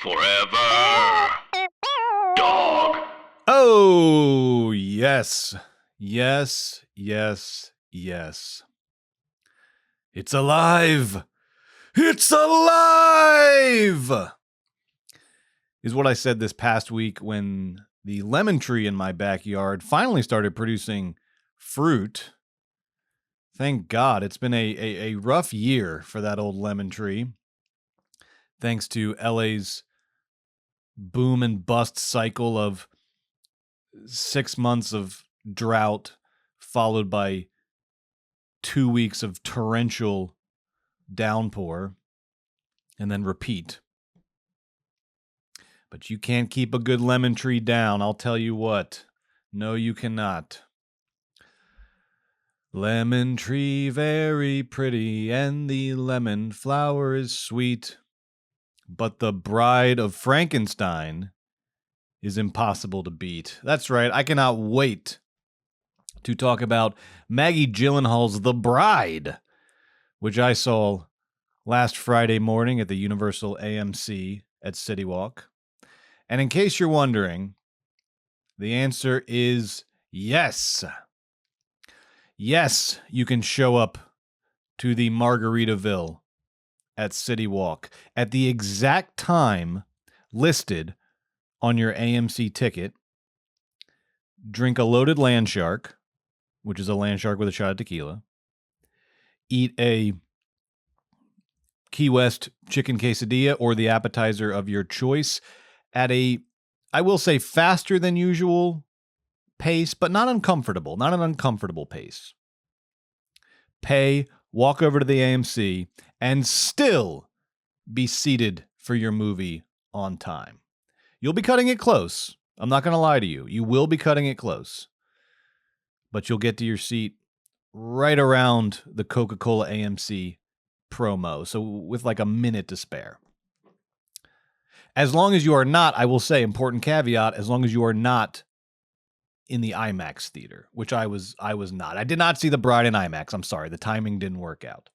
Forever. Dog. Oh, yes. Yes, yes, yes. It's alive! It's alive! Is what I said this past week when the lemon tree in my backyard finally started producing fruit. Thank God. It's been a rough year for that old lemon tree. Thanks to LA's boom and bust cycle of 6 months of drought followed by 2 weeks of torrential downpour and then repeat. But you can't keep a good lemon tree down, I'll tell you what. No, you cannot. Lemon tree very pretty, and the lemon flower is sweet. But the bride of Frankenstein is impossible to beat. That's right, I cannot wait to talk about Maggie Gyllenhaal's The Bride, which I saw last Friday morning at the Universal AMC at City Walk. And in case you're wondering, the answer is yes. Yes, you can show up to the Margaritaville at City Walk at the exact time listed on your AMC ticket. Drink a loaded land shark, which is a land shark with a shot of tequila. Eat a Key West chicken quesadilla or the appetizer of your choice at a, I will say, faster than usual pace, but not an uncomfortable pace. Pay, walk over to the AMC, and still be seated for your movie on time. You'll be cutting it close. I'm not going to lie to you. You will be cutting it close. But you'll get to your seat right around the Coca-Cola AMC promo, so with like a minute to spare. As long as you are not, I will say, important caveat, as long as you are not in the IMAX theater, which I was not. I did not see The Bride in IMAX. I'm sorry, the timing didn't work out.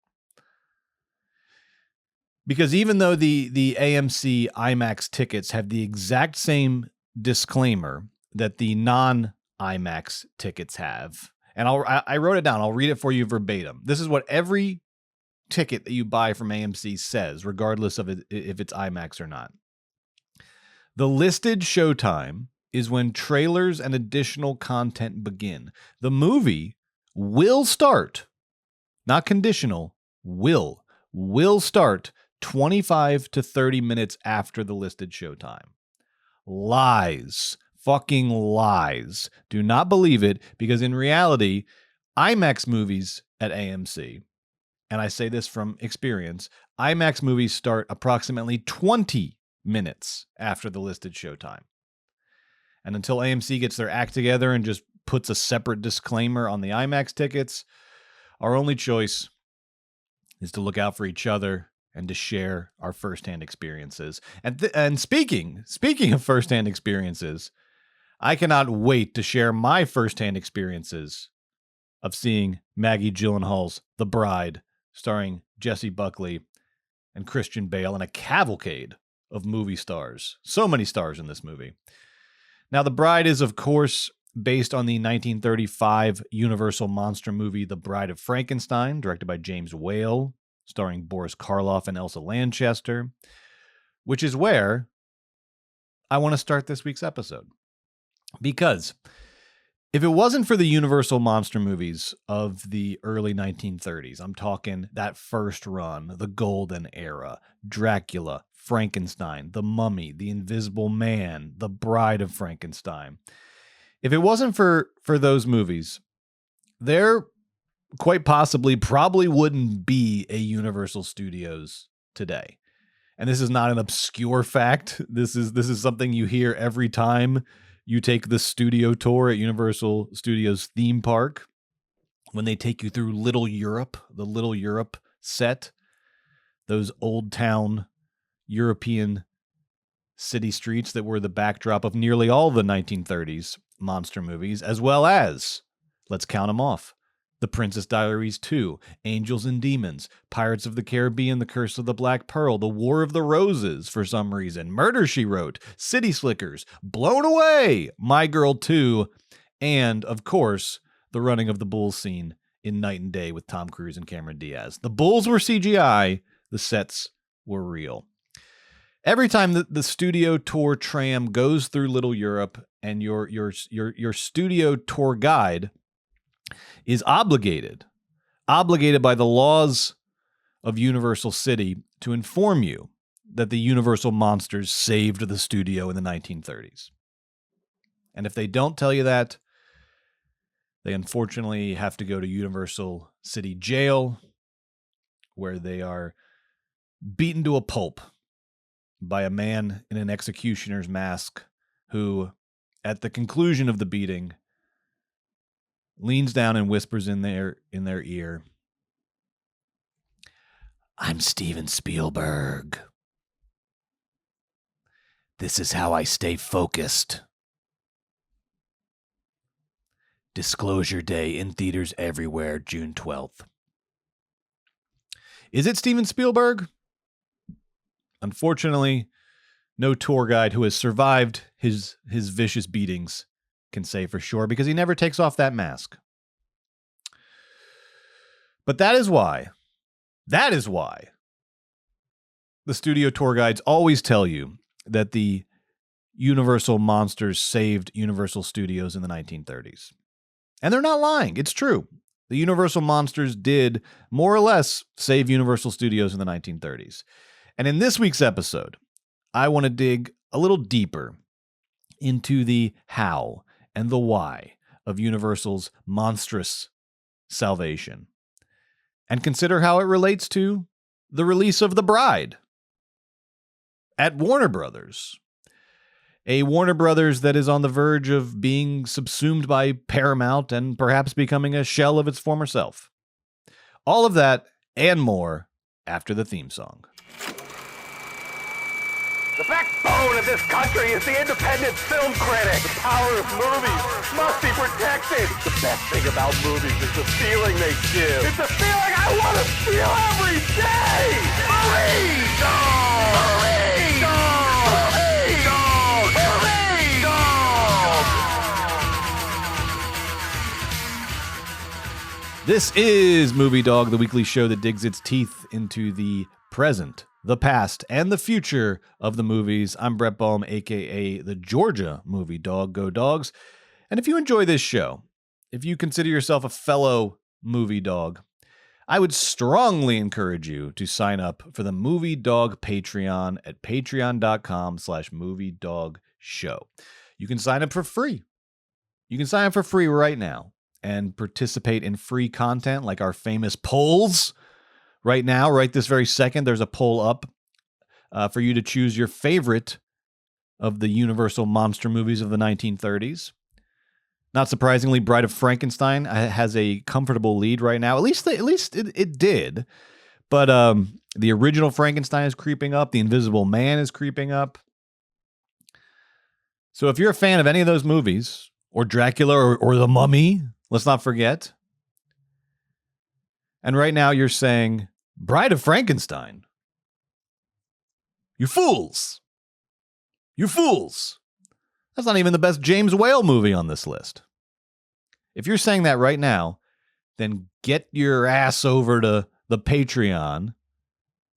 Because even though the AMC IMAX tickets have the exact same disclaimer that the non-IMAX tickets have, and I wrote it down. I'll read it for you verbatim. This is what every ticket that you buy from AMC says, regardless of if it's IMAX or not. The listed showtime is when trailers and additional content begin. The movie will start, not conditional, will start 25 to 30 minutes after the listed showtime. Lies. Fucking lies. Do not believe it, because in reality, IMAX movies at AMC, and I say this from experience, IMAX movies start approximately 20 minutes after the listed showtime. And until AMC gets their act together and just puts a separate disclaimer on the IMAX tickets, our only choice is to look out for each other and to share our firsthand experiences. And speaking of firsthand experiences, I cannot wait to share my firsthand experiences of seeing Maggie Gyllenhaal's The Bride, starring Jessie Buckley and Christian Bale, and a cavalcade of movie stars. So many stars in this movie. Now, The Bride is, of course, based on the 1935 Universal monster movie The Bride of Frankenstein, directed by James Whale, starring Boris Karloff and Elsa Lanchester, which is where I want to start this week's episode. Because if it wasn't for the Universal monster movies of the early 1930s, I'm talking that first run, the Golden Era, Dracula, Frankenstein, The Mummy, The Invisible Man, The Bride of Frankenstein. If it wasn't for those movies, there quite possibly probably wouldn't be a Universal Studios today. And this is not an obscure fact. This is something you hear every time you take the studio tour at Universal Studios theme park, when they take you through Little Europe, the Little Europe set, those old town European city streets that were the backdrop of nearly all the 1930s monster movies, as well as, let's count them off, The Princess Diaries 2, Angels and Demons, Pirates of the Caribbean, The Curse of the Black Pearl, The War of the Roses for some reason, Murder, She Wrote, City Slickers, Blown Away, My Girl 2, and, of course, the running of the bulls scene in Night and Day with Tom Cruise and Cameron Diaz. The bulls were CGI, the sets were real. Every time the studio tour tram goes through Little Europe and your studio tour guide is obligated by the laws of Universal City to inform you that the Universal monsters saved the studio in the 1930s. And if they don't tell you that, they unfortunately have to go to Universal City Jail, where they are beaten to a pulp by a man in an executioner's mask who, at the conclusion of the beating, leans down and whispers in their ear, "I'm Steven Spielberg. This is how I stay focused. Disclosure Day in theaters everywhere, June 12th. Is it Steven Spielberg? Unfortunately, no tour guide who has survived his vicious beatings can say for sure, because he never takes off that mask. But that is why the studio tour guides always tell you that the Universal monsters saved Universal Studios in the 1930s. And they're not lying. It's true. The Universal monsters did more or less save Universal Studios in the 1930s. And in this week's episode, I want to dig a little deeper into the how and the why of Universal's monstrous salvation, and consider how it relates to the release of The Bride at Warner Brothers. A Warner Brothers that is on the verge of being subsumed by Paramount and perhaps becoming a shell of its former self. All of that and more after the theme song. The backbone of this country is the independent film critic. The power of movies must be protected. The best thing about movies is the feeling they give. It's a feeling I want to feel every day. Marie Dawg! Marie Dawg! Marie Dawg! Marie Dawg! This is Movie Dawg, the weekly show that digs its teeth into the present, the past, and the future of the movies. I'm Brett Baum, a.k.a. the Georgia Movie Dog. Go Dogs. And if you enjoy this show, if you consider yourself a fellow movie dog, I would strongly encourage you to sign up for the Movie Dog Patreon at patreon.com/moviedog-show. You can sign up for free. You can sign up for free right now and participate in free content like our famous polls. Right now, right this very second, there's a poll up for you to choose your favorite of the Universal monster movies of the 1930s. Not surprisingly, Bride of Frankenstein has a comfortable lead right now. At least it did. But the original Frankenstein is creeping up. The Invisible Man is creeping up. So if you're a fan of any of those movies, or Dracula or The Mummy, let's not forget. And right now you're saying, Bride of Frankenstein. You fools. You fools. That's not even the best James Whale movie on this list. If you're saying that right now, then get your ass over to the Patreon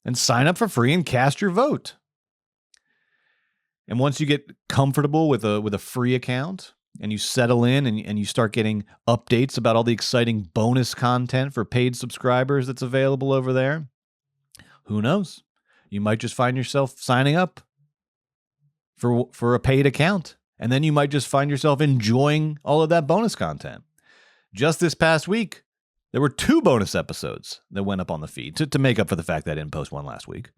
and sign up for free and cast your vote. And once you get comfortable with a free account and you settle in and you start getting updates about all the exciting bonus content for paid subscribers that's available over there, who knows? You might just find yourself signing up for a paid account. And then you might just find yourself enjoying all of that bonus content. Just this past week, there were 2 bonus episodes that went up on the feed to make up for the fact that I didn't post one last week.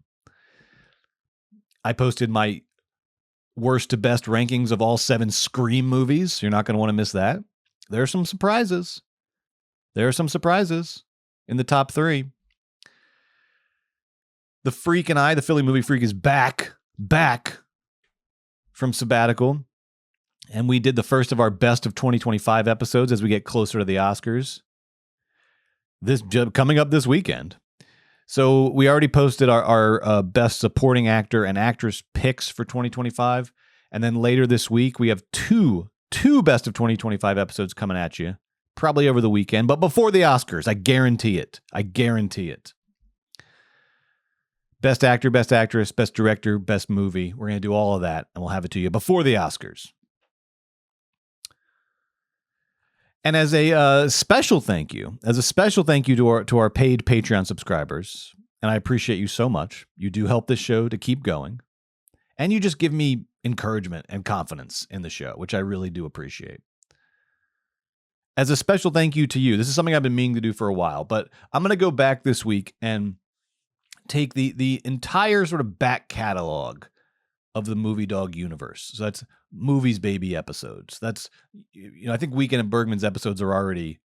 I posted my worst to best rankings of all 7 Scream movies. You're not going to want to miss that. There are some surprises. There are some surprises in the top 3. The Freak and I, the Philly Movie Freak, is back from sabbatical. And we did the first of our best of 2025 episodes as we get closer to the Oscars. coming up this weekend. So we already posted our best supporting actor and actress picks for 2025. And then later this week, we have two best of 2025 episodes coming at you, probably over the weekend, but before the Oscars. I guarantee it. Best actor, best actress, best director, best movie. We're going to do all of that, and we'll have it to you before the Oscars. And as a special thank you to our paid Patreon subscribers, and I appreciate you so much. You do help this show to keep going, and you just give me encouragement and confidence in the show, which I really do appreciate. As a special thank you to you, this is something I've been meaning to do for a while, but I'm going to go back this week and take the entire sort of back catalog of the Movie Dawg universe. So that's Movies Baby episodes. That's, I think Weekend at Bergman's episodes are already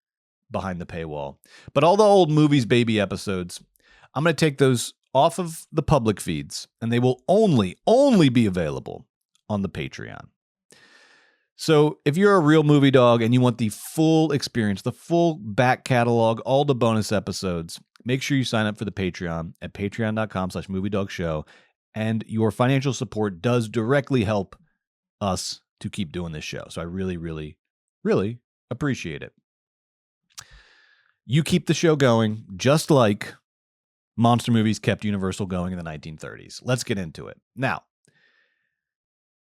behind the paywall. But all the old Movies Baby episodes, I'm going to take those off of the public feeds, and they will only be available on the Patreon. So if you're a real movie dog and you want the full experience, the full back catalog, all the bonus episodes, make sure you sign up for the Patreon at patreon.com/moviedogshow. And your financial support does directly help us to keep doing this show. So I really, really, really appreciate it. You keep the show going just like monster movies kept Universal going in the 1930s. Let's get into it. Now,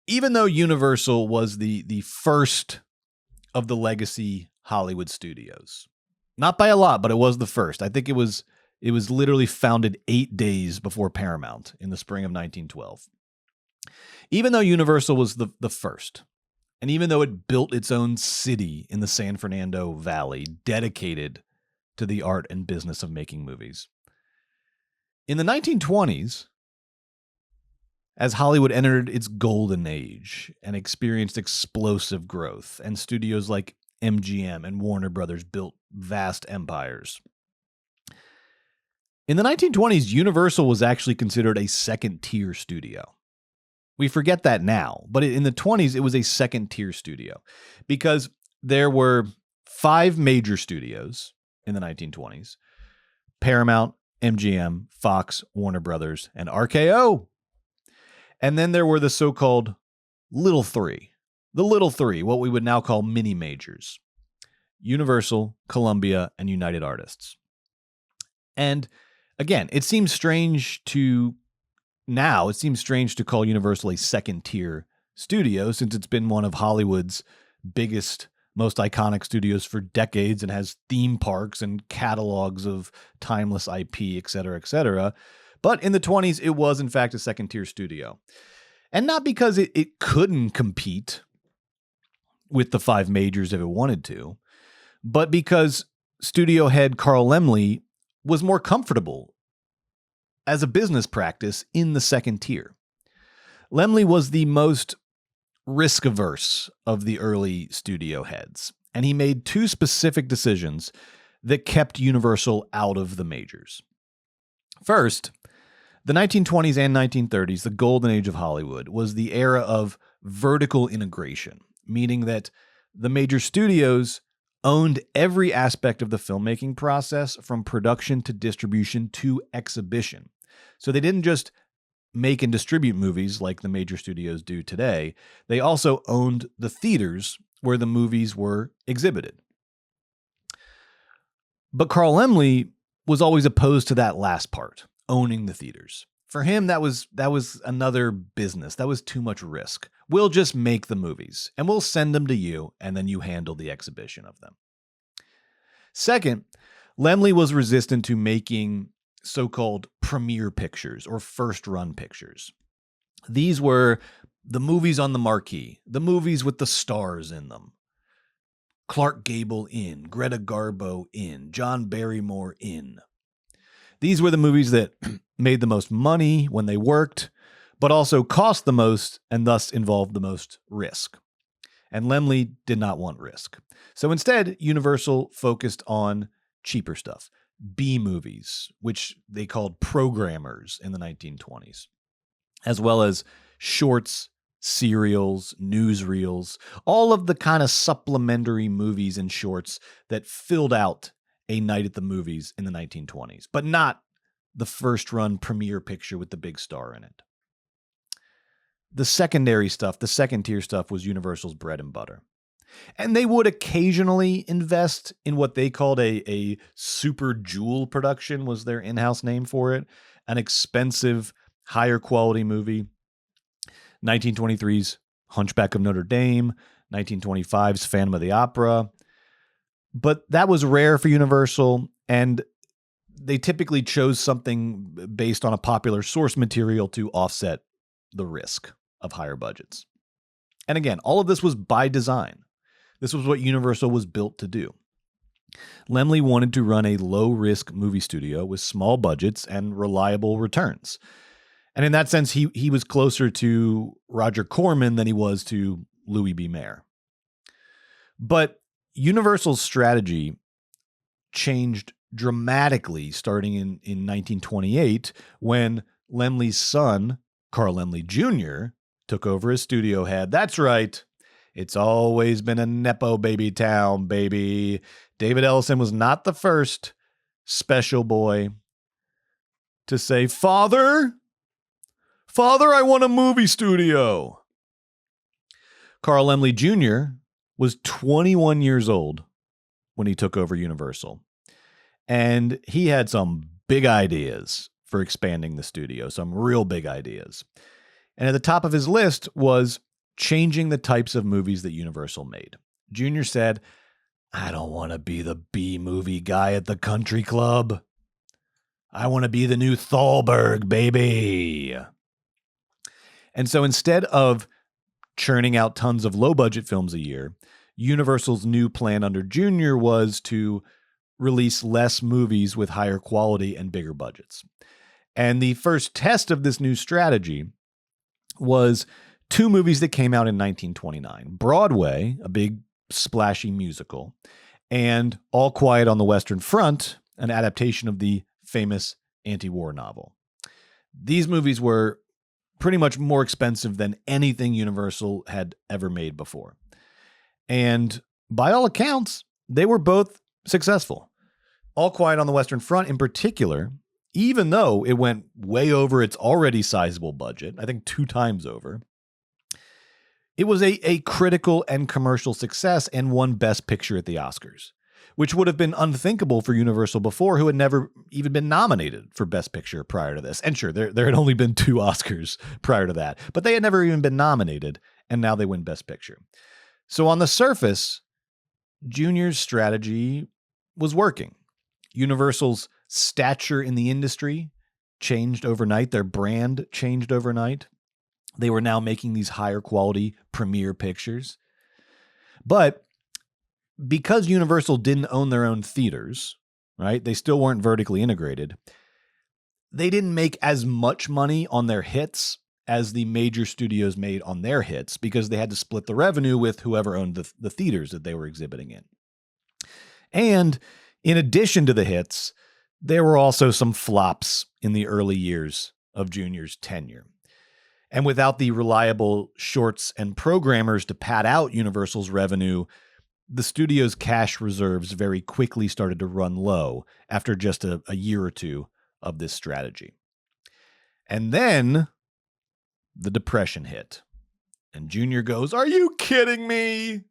even though Universal was the first of the legacy Hollywood studios, not by a lot, but it was the first. I think it was literally founded 8 days before Paramount in the spring of 1912. Even though Universal was the first, and even though it built its own city in the San Fernando Valley dedicated to the art and business of making movies, in the 1920s, as Hollywood entered its golden age and experienced explosive growth, and studios like MGM and Warner Brothers built vast empires, in the 1920s, Universal was actually considered a second-tier studio. We forget that now, but in the 20s, it was a second-tier studio because there were 5 major studios in the 1920s: Paramount, MGM, Fox, Warner Brothers, and RKO. And then there were the so-called Little Three. The Little Three, what we would now call mini-majors: Universal, Columbia, and United Artists. And again, it seems strange to call Universal a second-tier studio since it's been one of Hollywood's biggest, most iconic studios for decades and has theme parks and catalogs of timeless IP, et cetera, et cetera. But in the 20s, it was, in fact, a second-tier studio. And not because it couldn't compete with the 5 majors if it wanted to, but because studio head Carl Laemmle was more comfortable as a business practice in the second tier. Laemmle was the most risk-averse of the early studio heads, and he made 2 specific decisions that kept Universal out of the majors. First, the 1920s and 1930s, the golden age of Hollywood, was the era of vertical integration, meaning that the major studios owned every aspect of the filmmaking process from production to distribution to exhibition. So they didn't just make and distribute movies like the major studios do today. They also owned the theaters where the movies were exhibited. But Carl Laemmle was always opposed to that last part, owning the theaters. For him, that was another business. That was too much risk. We'll just make the movies, and we'll send them to you, and then you handle the exhibition of them. Second, Laemmle was resistant to making so-called premiere pictures or first-run pictures. These were the movies on the marquee, the movies with the stars in them. Clark Gable in, Greta Garbo in, John Barrymore in. These were the movies that made the most money when they worked, but also cost the most and thus involved the most risk. And Laemmle did not want risk. So instead, Universal focused on cheaper stuff, B movies, which they called programmers in the 1920s, as well as shorts, serials, newsreels, all of the kind of supplementary movies and shorts that filled out a night at the movies in the 1920s, but not the first run premiere picture with the big star in it. The secondary stuff, the second tier stuff, was Universal's bread and butter. And they would occasionally invest in what they called a super jewel production, was their in-house name for it, an expensive, higher quality movie. 1923's Hunchback of Notre Dame, 1925's Phantom of the Opera. But that was rare for Universal, and they typically chose something based on a popular source material to offset the risk of higher budgets. And again, all of this was by design. This was what Universal was built to do. Laemmle wanted to run a low-risk movie studio with small budgets and reliable returns. And in that sense, he was closer to Roger Corman than he was to Louis B. Mayer. But Universal's strategy changed dramatically starting in 1928 when Laemmle's son, Carl Laemmle Jr., took over as studio head. That's right. It's always been a Nepo baby town, baby. David Ellison was not the first special boy to say, Father, I want a movie studio. Carl Laemmle Jr. was 21 years old when he took over Universal. And he had some big ideas for expanding the studio, some real big ideas. And at the top of his list was changing the types of movies that Universal made. Junior said, I don't want to be the B-movie guy at the country club. I want to be the new Thalberg, baby. And so instead of churning out tons of low-budget films a year, Universal's new plan under Junior was to release less movies with higher quality and bigger budgets. And the first test of this new strategy was two movies that came out in 1929. Broadway, a big splashy musical, and All Quiet on the Western Front, an adaptation of the famous anti-war novel. These movies were pretty much more expensive than anything Universal had ever made before. And by all accounts, they were both successful. All Quiet on the Western Front in particular, even though it went way over its already sizable budget, I think 2 times over, it was a critical and commercial success and won Best Picture at the Oscars, which would have been unthinkable for Universal before, who had never even been nominated for Best Picture prior to this. And sure, there had only been 2 Oscars prior to that, but they had never even been nominated, and now they win Best Picture. So on the surface, Junior's strategy was working. Universal's stature in the industry changed overnight. Their brand changed overnight. They were now making these higher quality premiere pictures. But because Universal didn't own their own theaters, right? They still weren't vertically integrated. They didn't make as much money on their hits as the major studios made on their hits because they had to split the revenue with whoever owned the theaters that they were exhibiting in. And in addition to the hits, there were also some flops in the early years of Junior's tenure. And without the reliable shorts and programmers to pad out Universal's revenue, the studio's cash reserves very quickly started to run low after just a year or 2 of this strategy. And then the Depression hit. And Junior goes, "Are you kidding me?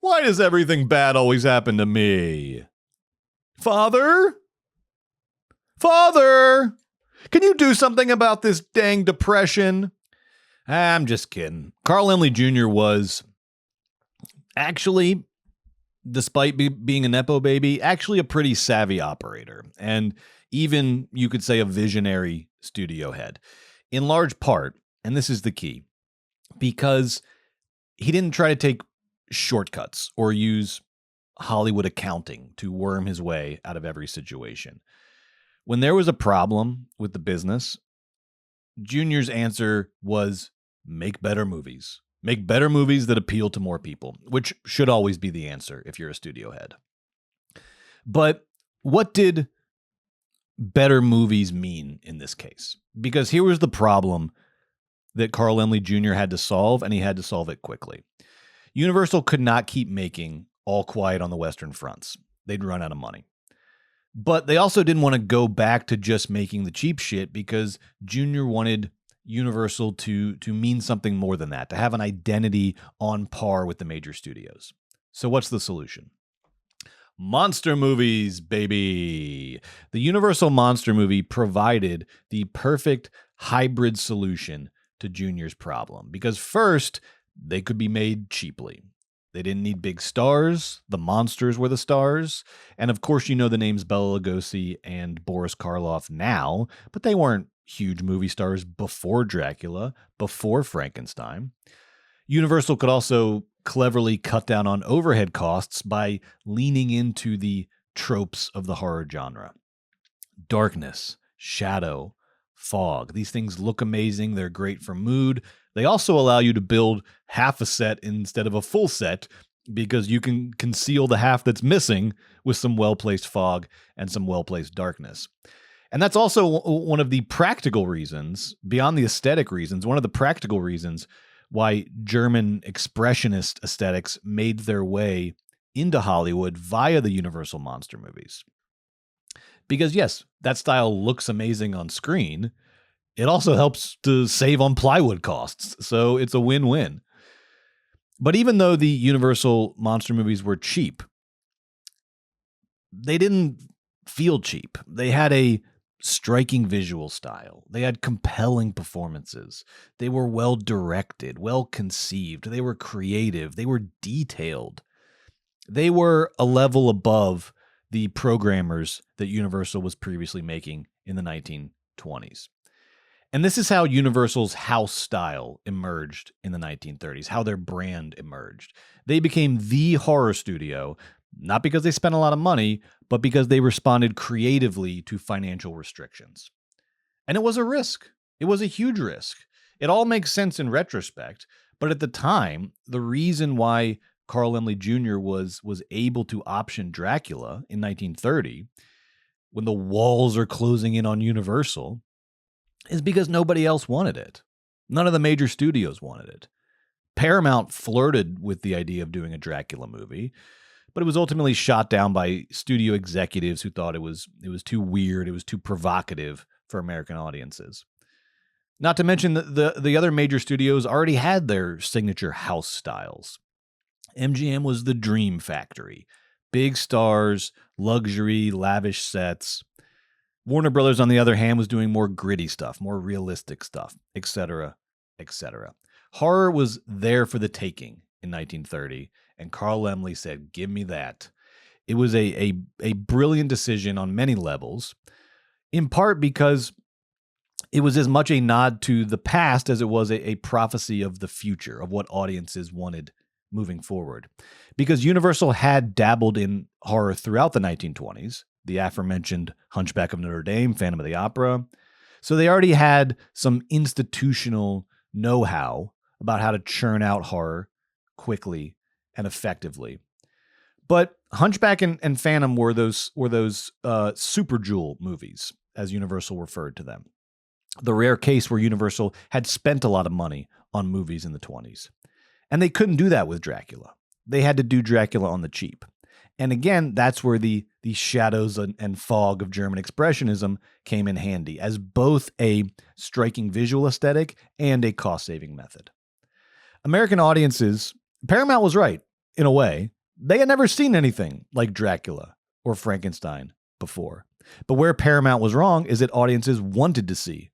Why does everything bad always happen to me? Father? Father! Can you do something about this dang depression?" I'm just kidding. Carl Laemmle Jr. was actually, despite being a Nepo baby, actually a pretty savvy operator. And even, you could say, a visionary studio head. In large part, and this is the key, because he didn't try to take shortcuts or use Hollywood accounting to worm his way out of every situation. When there was a problem with the business, Junior's answer was make better movies. Make better movies that appeal to more people, which should always be the answer if you're a studio head. But what did better movies mean in this case? Because here was the problem that Carl Laemmle Jr. had to solve, and he had to solve it quickly. Universal could not keep making All Quiet on the Western Fronts. they'd run out of money. But they also didn't want to go back to just making the cheap shit because Junior wanted Universal to mean something more than that, to have an identity on par with the major studios. So what's the solution? Monster movies, baby. The Universal monster movie provided the perfect hybrid solution to Junior's problem because first, they could be made cheaply. They didn't need big stars. The monsters were the stars. And of course, you know the names Bela Lugosi and Boris Karloff now, but they weren't huge movie stars before Dracula, before Frankenstein. Universal could also cleverly cut down on overhead costs by leaning into the tropes of the horror genre. Darkness, shadow, fog. These things look amazing. They're great for mood. They also allow you to build half a set instead of a full set because you can conceal the half that's missing with some well-placed fog and some well-placed darkness. And that's also one of the practical reasons, beyond the aesthetic reasons, one of the practical reasons why German expressionist aesthetics made their way into Hollywood via the Universal monster movies. Because yes, that style looks amazing on screen. It also helps to save on plywood costs, so it's a win-win. But even though the Universal monster movies were cheap, they didn't feel cheap. They had a striking visual style. They had compelling performances. They were well directed, well conceived. They were creative. They were detailed. They were a level above the programmers that Universal was previously making in the 1920s. And this is how Universal's house style emerged in the 1930s, how their brand emerged. They became the horror studio, not because they spent a lot of money, but because they responded creatively to financial restrictions. And it was a risk. It was a huge risk. It all makes sense in retrospect, but at the time, the reason why Carl Laemmle Jr. was able to option Dracula in 1930, when the walls are closing in on Universal, is because nobody else wanted it. None of the major studios wanted it. Paramount flirted with the idea of doing a Dracula movie, but it was ultimately shot down by studio executives who thought it was too weird, it was too provocative for American audiences. Not to mention that the other major studios already had their signature house styles. MGM was the dream factory. Big stars, luxury, lavish sets. Warner Brothers, on the other hand, was doing more gritty stuff, more realistic stuff, etc., etc. Horror was there for the taking in 1930, and Carl Laemmle said, "Give me that." It was a brilliant decision on many levels, in part because it was as much a nod to the past as it was a prophecy of the future, of what audiences wanted moving forward. Because Universal had dabbled in horror throughout the 1920s, the aforementioned Hunchback of Notre Dame, Phantom of the Opera. So they already had some institutional know-how about how to churn out horror quickly and effectively. But Hunchback and Phantom were those super jewel movies, as Universal referred to them. The rare case where Universal had spent a lot of money on movies in the 20s. And they couldn't do that with Dracula. They had to do Dracula on the cheap. And again, that's where the shadows and fog of German expressionism came in handy as both a striking visual aesthetic and a cost-saving method. American audiences, Paramount was right, in a way. They had never seen anything like Dracula or Frankenstein before. But where Paramount was wrong is that audiences wanted to see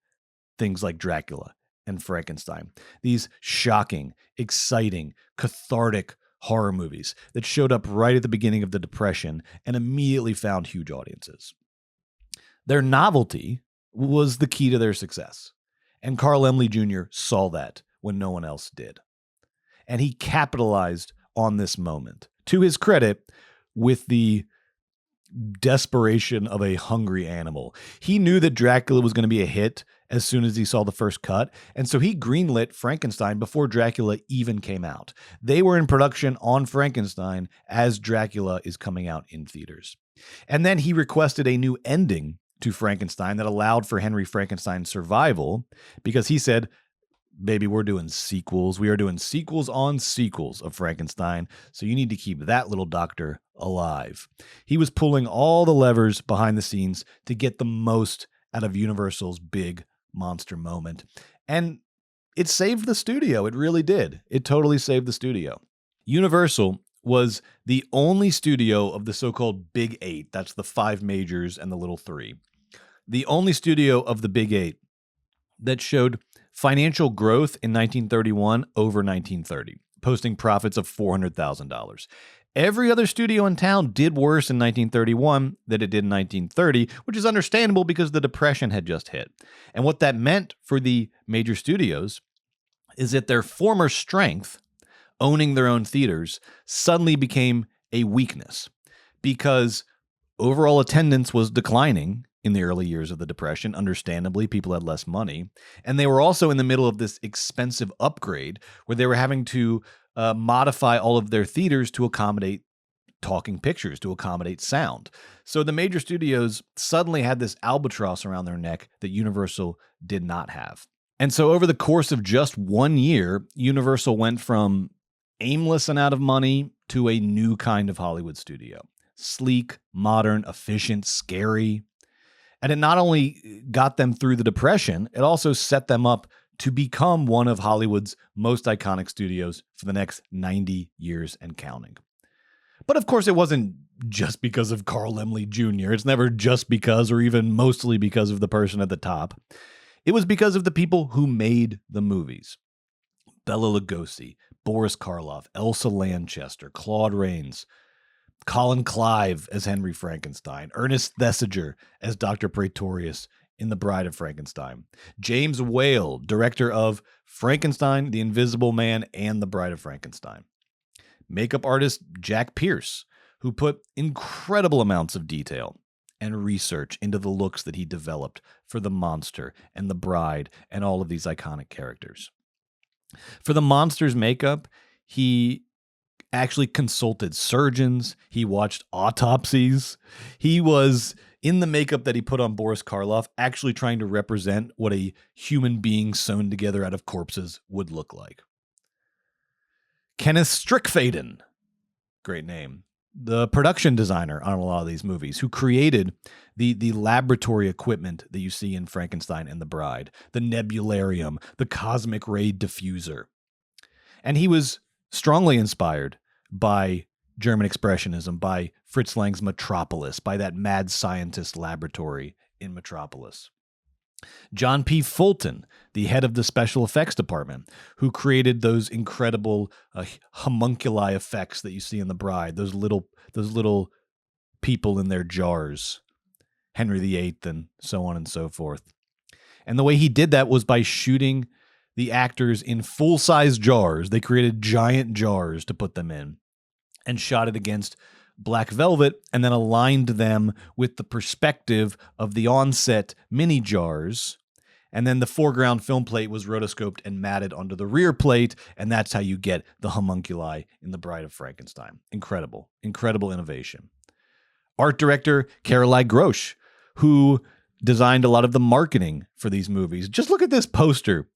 things like Dracula and Frankenstein. These shocking, exciting, cathartic horror movies that showed up right at the beginning of the Depression and immediately found huge audiences. Their novelty was the key to their success. And Carl Laemmle Jr. saw that when no one else did. And he capitalized on this moment, to his credit, with the desperation of a hungry animal. He knew that Dracula was going to be a hit as soon as he saw the first cut, and so he greenlit Frankenstein before Dracula even came out. They were in production on Frankenstein as Dracula is coming out in theaters. And then he requested a new ending to Frankenstein that allowed for Henry Frankenstein's survival, because he said, "Baby, we're doing sequels. We are doing sequels on sequels of Frankenstein, so you need to keep that little doctor alive. He was pulling all the levers behind the scenes to get the most out of Universal's big monster moment. And it saved the studio. It really did. It totally saved the studio. Universal was the only studio of the so-called Big Eight. That's the 5 majors and the little 3. The only studio of the Big Eight that showed financial growth in 1931 over 1930, posting profits of $400,000. Every other studio in town did worse in 1931 than it did in 1930, which is understandable because the Depression had just hit. And what that meant for the major studios is that their former strength, owning their own theaters, suddenly became a weakness because overall attendance was declining in the early years of the Depression. Understandably, people had less money. And they were also in the middle of this expensive upgrade where they were having to modify all of their theaters to accommodate talking pictures, to accommodate sound. So the major studios suddenly had this albatross around their neck that Universal did not have. And so over the course of just 1 year, Universal went from aimless and out of money to a new kind of Hollywood studio. Sleek, modern, efficient, scary. And it not only got them through the Depression, it also set them up to become one of Hollywood's most iconic studios for the next 90 years and counting. But of course, it wasn't just because of Carl Laemmle Jr. It's never just because or even mostly because of the person at the top. It was because of the people who made the movies. Bela Lugosi, Boris Karloff, Elsa Lanchester, Claude Rains, Colin Clive as Henry Frankenstein, Ernest Thesiger as Dr. Praetorius in The Bride of Frankenstein, James Whale, director of Frankenstein, The Invisible Man, and The Bride of Frankenstein. Makeup artist Jack Pierce, who put incredible amounts of detail and research into the looks that he developed for the monster and the bride and all of these iconic characters. For the monster's makeup, he actually consulted surgeons. He watched autopsies. He was, in the makeup that he put on Boris Karloff, actually trying to represent what a human being sewn together out of corpses would look like. Kenneth Strickfaden, great name, the production designer on a lot of these movies, who created the laboratory equipment that you see in Frankenstein and the Bride, the nebularium, the cosmic ray diffuser. And he was strongly inspired by German Expressionism, by Fritz Lang's Metropolis, by that mad scientist laboratory in Metropolis. John P. Fulton, the head of the special effects department, who created those incredible homunculi effects that you see in The Bride, those little people in their jars, Henry VIII, and so on and so forth. And the way he did that was by shooting the actors in full-size jars. They created giant jars to put them in and shot it against black velvet and then aligned them with the perspective of the on-set mini jars. And then the foreground film plate was rotoscoped and matted onto the rear plate, and that's how you get the homunculi in The Bride of Frankenstein. Incredible, incredible innovation. Art director Caroline Grosch, who designed a lot of the marketing for these movies. Just look at this poster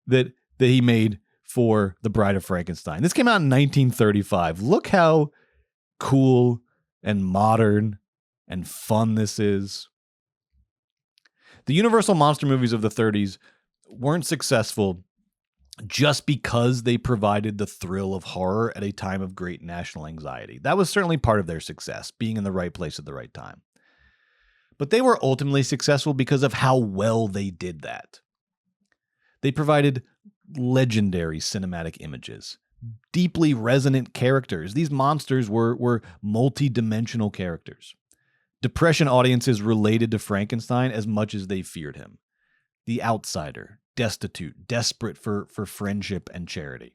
that he made for The Bride of Frankenstein. This came out in 1935. Look how cool and modern and fun this is. The Universal monster movies of the 30s weren't successful just because they provided the thrill of horror at a time of great national anxiety. That was certainly part of their success, being in the right place at the right time. But they were ultimately successful because of how well they did that. They provided legendary cinematic images, deeply resonant characters. These monsters were multi-dimensional characters. Depression audiences related to Frankenstein as much as they feared him. The outsider, destitute, desperate for friendship and charity.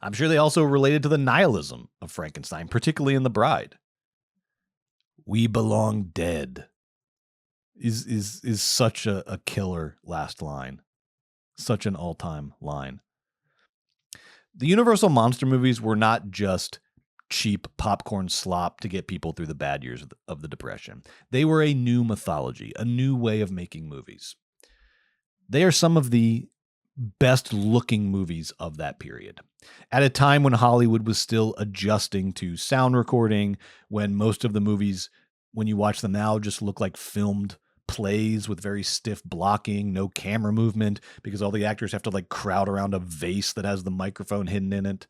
I'm sure they also related to the nihilism of Frankenstein, particularly in The Bride. "We belong dead" is such a killer last line. Such an all-time line. The Universal monster movies were not just cheap popcorn slop to get people through the bad years of the Depression. They were a new mythology, a new way of making movies. They are some of the best looking movies of that period. At a time when Hollywood was still adjusting to sound recording, when most of the movies, when you watch them now, just look like filmed plays with very stiff blocking, no camera movement, because all the actors have to like crowd around a vase that has the microphone hidden in it.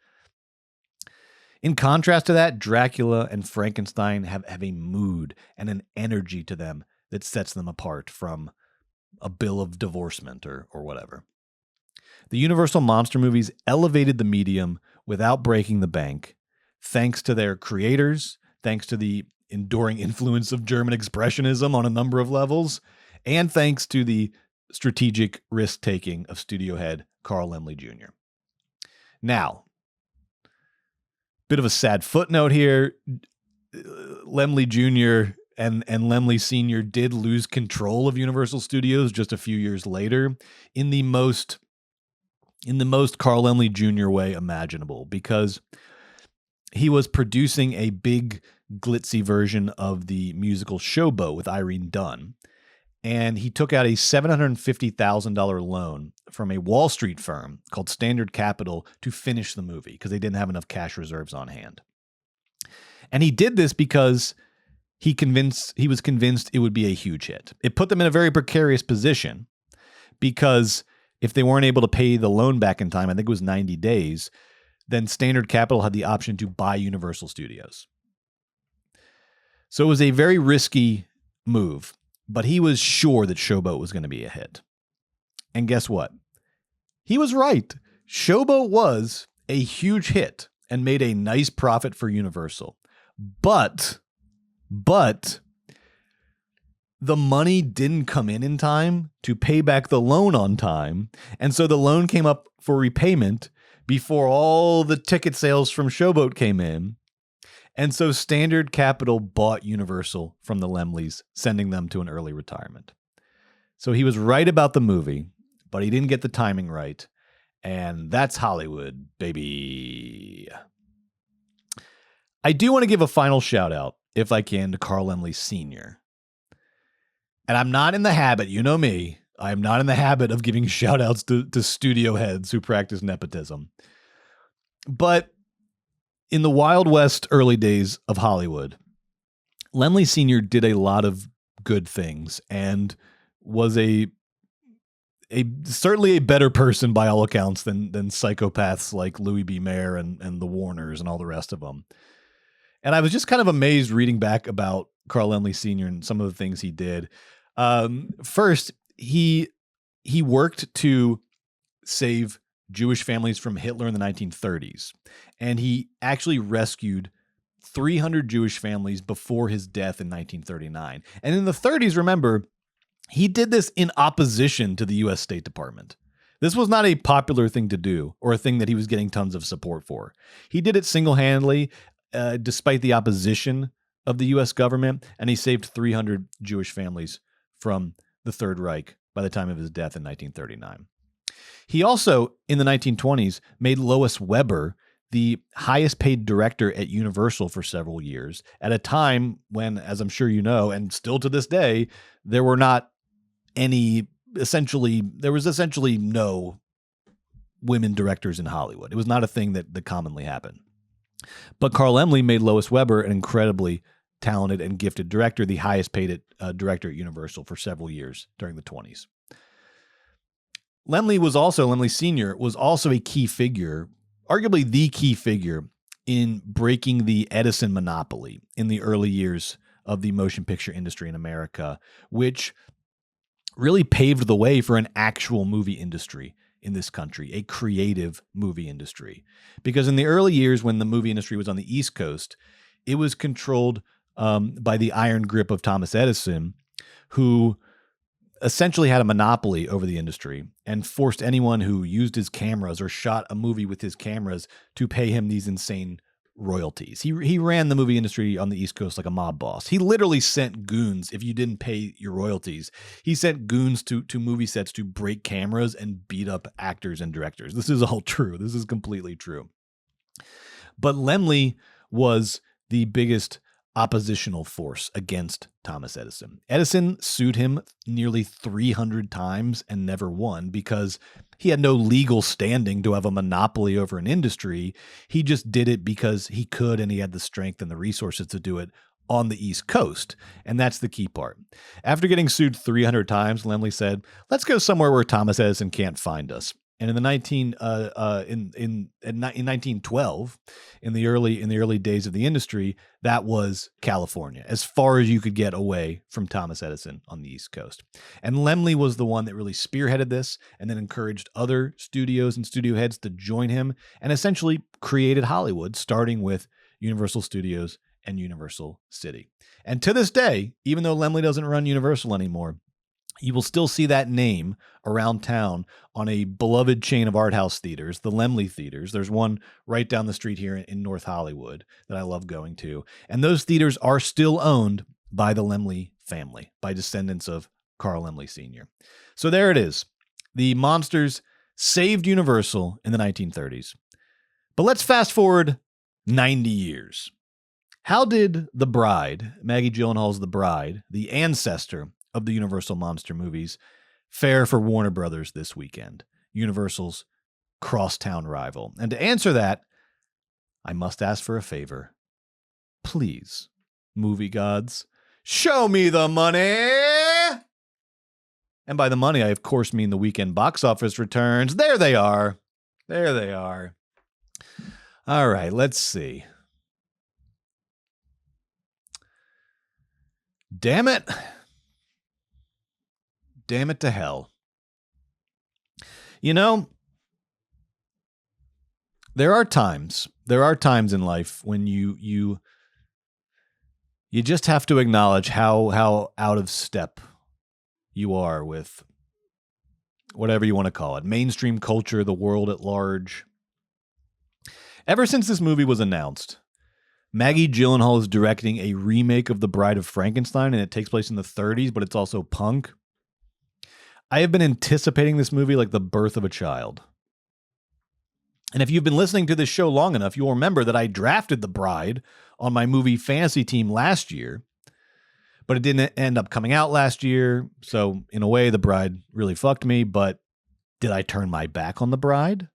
In contrast to that, Dracula and Frankenstein have a mood and an energy to them that sets them apart from a bill of divorcement or whatever. The Universal monster movies elevated the medium without breaking the bank, thanks to their creators, thanks to the enduring influence of German expressionism on a number of levels, and thanks to the strategic risk-taking of studio head Carl Laemmle Jr. Now, bit of a sad footnote here. Laemmle Jr. and Laemmle Sr. did lose control of Universal Studios just a few years later in the most Carl Laemmle Jr. way imaginable, because he was producing a big glitzy version of the musical Showboat with Irene Dunne, and he took out a $750,000 loan from a Wall Street firm called Standard Capital to finish the movie because they didn't have enough cash reserves on hand. And he did this because he was convinced it would be a huge hit. It put them in a very precarious position because if they weren't able to pay the loan back in time, I think it was 90 days, then Standard Capital had the option to buy Universal Studios. So it was a very risky move, but he was sure that Showboat was going to be a hit. And guess what? He was right. Showboat was a huge hit and made a nice profit for Universal. But the money didn't come in time to pay back the loan on time. And so the loan came up for repayment before all the ticket sales from Showboat came in. And so Standard Capital bought Universal from the Laemmles, sending them to an early retirement. So he was right about the movie, but he didn't get the timing right. And that's Hollywood, baby. I do want to give a final shout out, if I can, to Carl Laemmle Sr. And I'm not in the habit, you know me, I'm not in the habit of giving shout outs to studio heads who practice nepotism. But in the Wild West early days of Hollywood, Laemmle Sr. did a lot of good things and was certainly a better person by all accounts than psychopaths like Louis B. Mayer and the Warners and all the rest of them. And I was just kind of amazed reading back about Carl Laemmle Sr. and some of the things he did. First, he worked to save Jewish families from Hitler in the 1930s. And he actually rescued 300 Jewish families before his death in 1939. And in the 30s, remember, he did this in opposition to the U.S. State Department. This was not a popular thing to do or a thing that he was getting tons of support for. He did it single-handedly, despite the opposition of the U.S. government, and he saved 300 Jewish families from the Third Reich by the time of his death in 1939. He also, in the 1920s, made Lois Weber the highest paid director at Universal for several years, at a time when, as I'm sure you know, and still to this day, there was essentially no women directors in Hollywood. It was not a thing that commonly happened. But Carl Laemmle made Lois Weber an incredibly talented and gifted director, the highest paid director at Universal for several years during the 20s. Laemmle Sr. was also a key figure, arguably the key figure, in breaking the Edison monopoly in the early years of the motion picture industry in America, which really paved the way for an actual movie industry in this country, a creative movie industry. Because in the early years when the movie industry was on the East Coast, it was controlled by the iron grip of Thomas Edison, who essentially had a monopoly over the industry and forced anyone who used his cameras or shot a movie with his cameras to pay him these insane royalties. He ran the movie industry on the East Coast like a mob boss. He literally sent goons if you didn't pay your royalties. He sent goons to movie sets to break cameras and beat up actors and directors. This is all true. This is completely true. But Laemmle was the biggest oppositional force against Thomas Edison. Edison sued him nearly 300 times and never won because he had no legal standing to have a monopoly over an industry. He just did it because he could, and he had the strength and the resources to do it on the East Coast. And that's the key part. After getting sued 300 times, Laemmle said, let's go somewhere where Thomas Edison can't find us. And in the 1912, in the early days of the industry, that was California, as far as you could get away from Thomas Edison on the East Coast. And Laemmle was the one that really spearheaded this and then encouraged other studios and studio heads to join him and essentially created Hollywood, starting with Universal Studios and Universal City. And to this day, even though Laemmle doesn't run Universal anymore, you will still see that name around town on a beloved chain of art house theaters, the Laemmle Theaters. There's one right down the street here in North Hollywood that I love going to. And those theaters are still owned by the Laemmle family, by descendants of Carl Laemmle Sr. So there it is. The monsters saved Universal in the 1930s. But let's fast forward 90 years. How did The Bride, Maggie Gyllenhaal's The Bride, the ancestor of the Universal monster movies, fare for Warner Brothers this weekend, Universal's crosstown rival? And to answer that, I must ask for a favor. Please, movie gods, show me the money! And by the money, I of course mean the weekend box office returns. There they are. There they are. All right, let's see. Damn it. Damn it to hell. You know, there are times in life when you just have to acknowledge how out of step you are with whatever you want to call it, mainstream culture, the world at large. Ever since this movie was announced, Maggie Gyllenhaal is directing a remake of The Bride of Frankenstein, and it takes place in the 30s, but it's also punk. I have been anticipating this movie like the birth of a child. And if you've been listening to this show long enough, you'll remember that I drafted The Bride on my movie fantasy team last year, but it didn't end up coming out last year. So in a way, The Bride really fucked me, but did I turn my back on The Bride?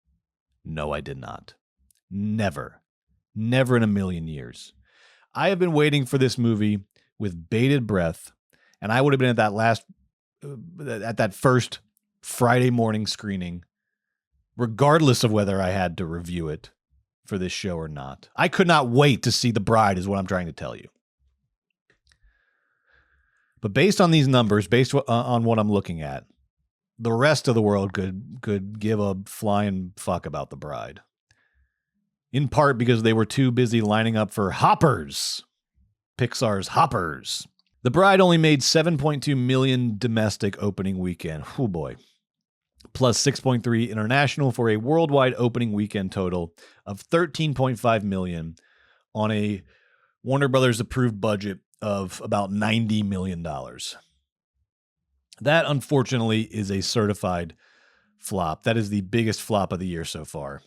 No, I did not. Never. Never in a million years. I have been waiting for this movie with bated breath, and I would have been at that first Friday morning screening, regardless of whether I had to review it for this show or not. I could not wait to see The Bride, is what I'm trying to tell you. But based on these numbers, based on what I'm looking at, the rest of the world could give a flying fuck about The Bride. In part because they were too busy lining up for Hoppers, Pixar's Hoppers. The Bride only made $7.2 million domestic opening weekend. Oh boy. Plus $6.3 international for a worldwide opening weekend total of $13.5 million on a Warner Brothers approved budget of about $90 million. That, unfortunately, is a certified flop. That is the biggest flop of the year so far.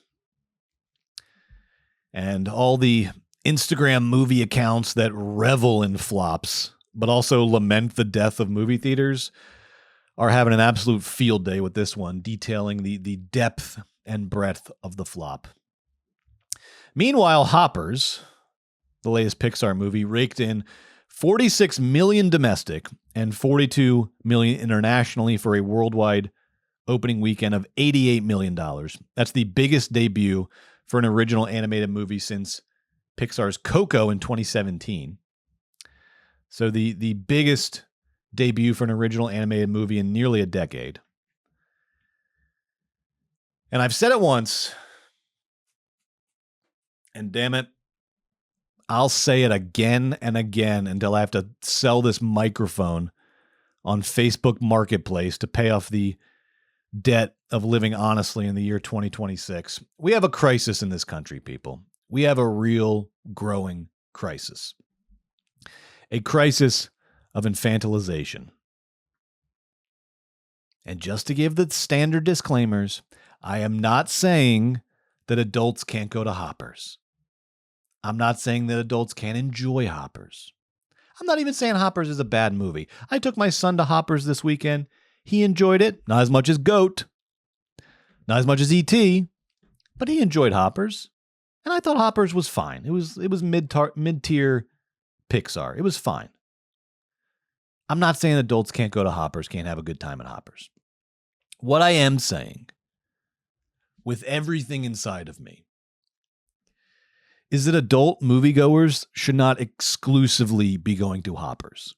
And all the Instagram movie accounts that revel in flops, but also lament the death of movie theaters, are having an absolute field day with this one, detailing the depth and breadth of the flop. Meanwhile, Hoppers, the latest Pixar movie, raked in $46 million domestic and $42 million internationally for a worldwide opening weekend of $88 million. That's the biggest debut for an original animated movie since Pixar's Coco in 2017. So the biggest debut for an original animated movie in nearly a decade. And I've said it once, and damn it, I'll say it again and again until I have to sell this microphone on Facebook Marketplace to pay off the debt of living honestly in the year 2026. We have a crisis in this country, people. We have a real growing crisis. A crisis of infantilization. And just to give the standard disclaimers, I am not saying that adults can't go to Hoppers. I'm not saying that adults can't enjoy Hoppers. I'm not even saying Hoppers is a bad movie. I took my son to Hoppers this weekend. He enjoyed it. Not as much as Goat. Not as much as E.T., but he enjoyed Hoppers. And I thought Hoppers was fine. It was mid-tier Pixar. It was fine. I'm not saying adults can't go to Hoppers, can't have a good time at Hoppers. What I am saying, with everything inside of me, is that adult moviegoers should not exclusively be going to Hoppers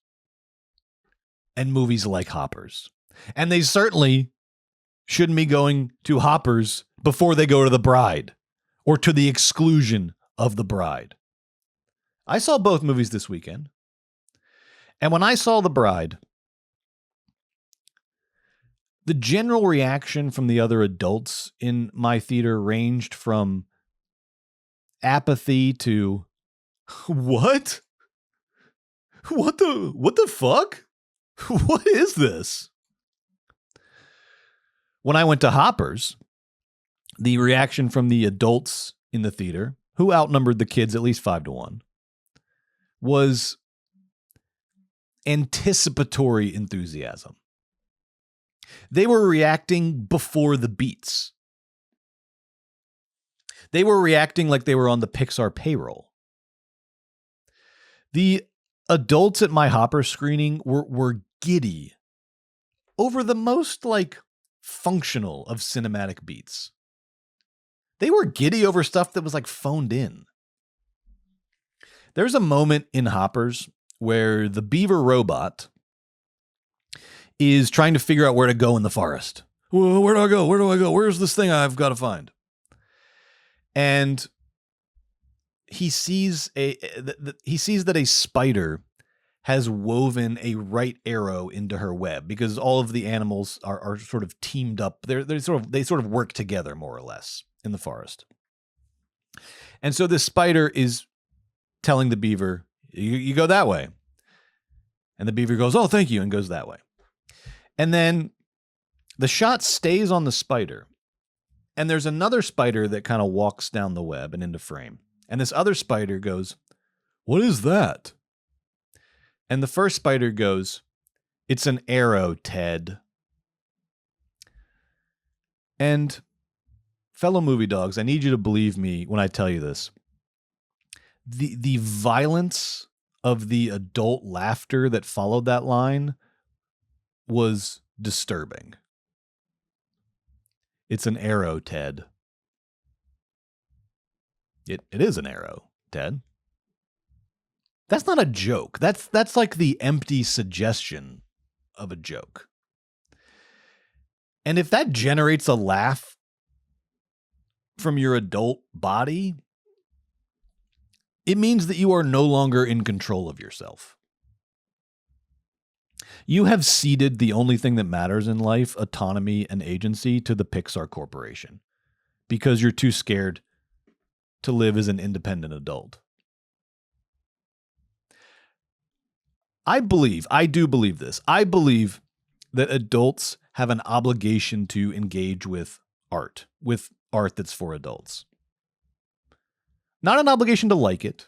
and movies like Hoppers. And they certainly shouldn't be going to Hoppers before they go to The Bride or to the exclusion of The Bride. I saw both movies this weekend. And when I saw The Bride, the general reaction from the other adults in my theater ranged from apathy to what? What the fuck? What is this? When I went to Hoppers, the reaction from the adults in the theater, who outnumbered the kids at least 5-1, was anticipatory enthusiasm. They were reacting before the beats. They were reacting like they were on the Pixar payroll. The adults at my Hopper screening were giddy over the most functional of cinematic beats. They were giddy over stuff that was phoned in. There's a moment in Hoppers where the beaver robot is trying to figure out where to go in the forest. Well, where do I go? Where do I go? Where's this thing I've got to find? And he sees that a spider has woven a right arrow into her web because all of the animals are sort of teamed up. They sort of work together more or less in the forest. And so this spider is telling the beaver, you go that way. And the beaver goes, oh, thank you, and goes that way. And then the shot stays on the spider. And there's another spider that kind of walks down the web and into frame. And this other spider goes, what is that? And the first spider goes, it's an arrow, Ted. And fellow movie dogs, I need you to believe me when I tell you this. The violence of the adult laughter that followed that line was disturbing. It's an arrow, Ted. It is an arrow, Ted. That's not a joke. That's like the empty suggestion of a joke. And if that generates a laugh from your adult body, it means that you are no longer in control of yourself. You have ceded the only thing that matters in life, autonomy and agency, to the Pixar Corporation because you're too scared to live as an independent adult. I do believe this. I believe that adults have an obligation to engage with art that's for adults. Not an obligation to like it,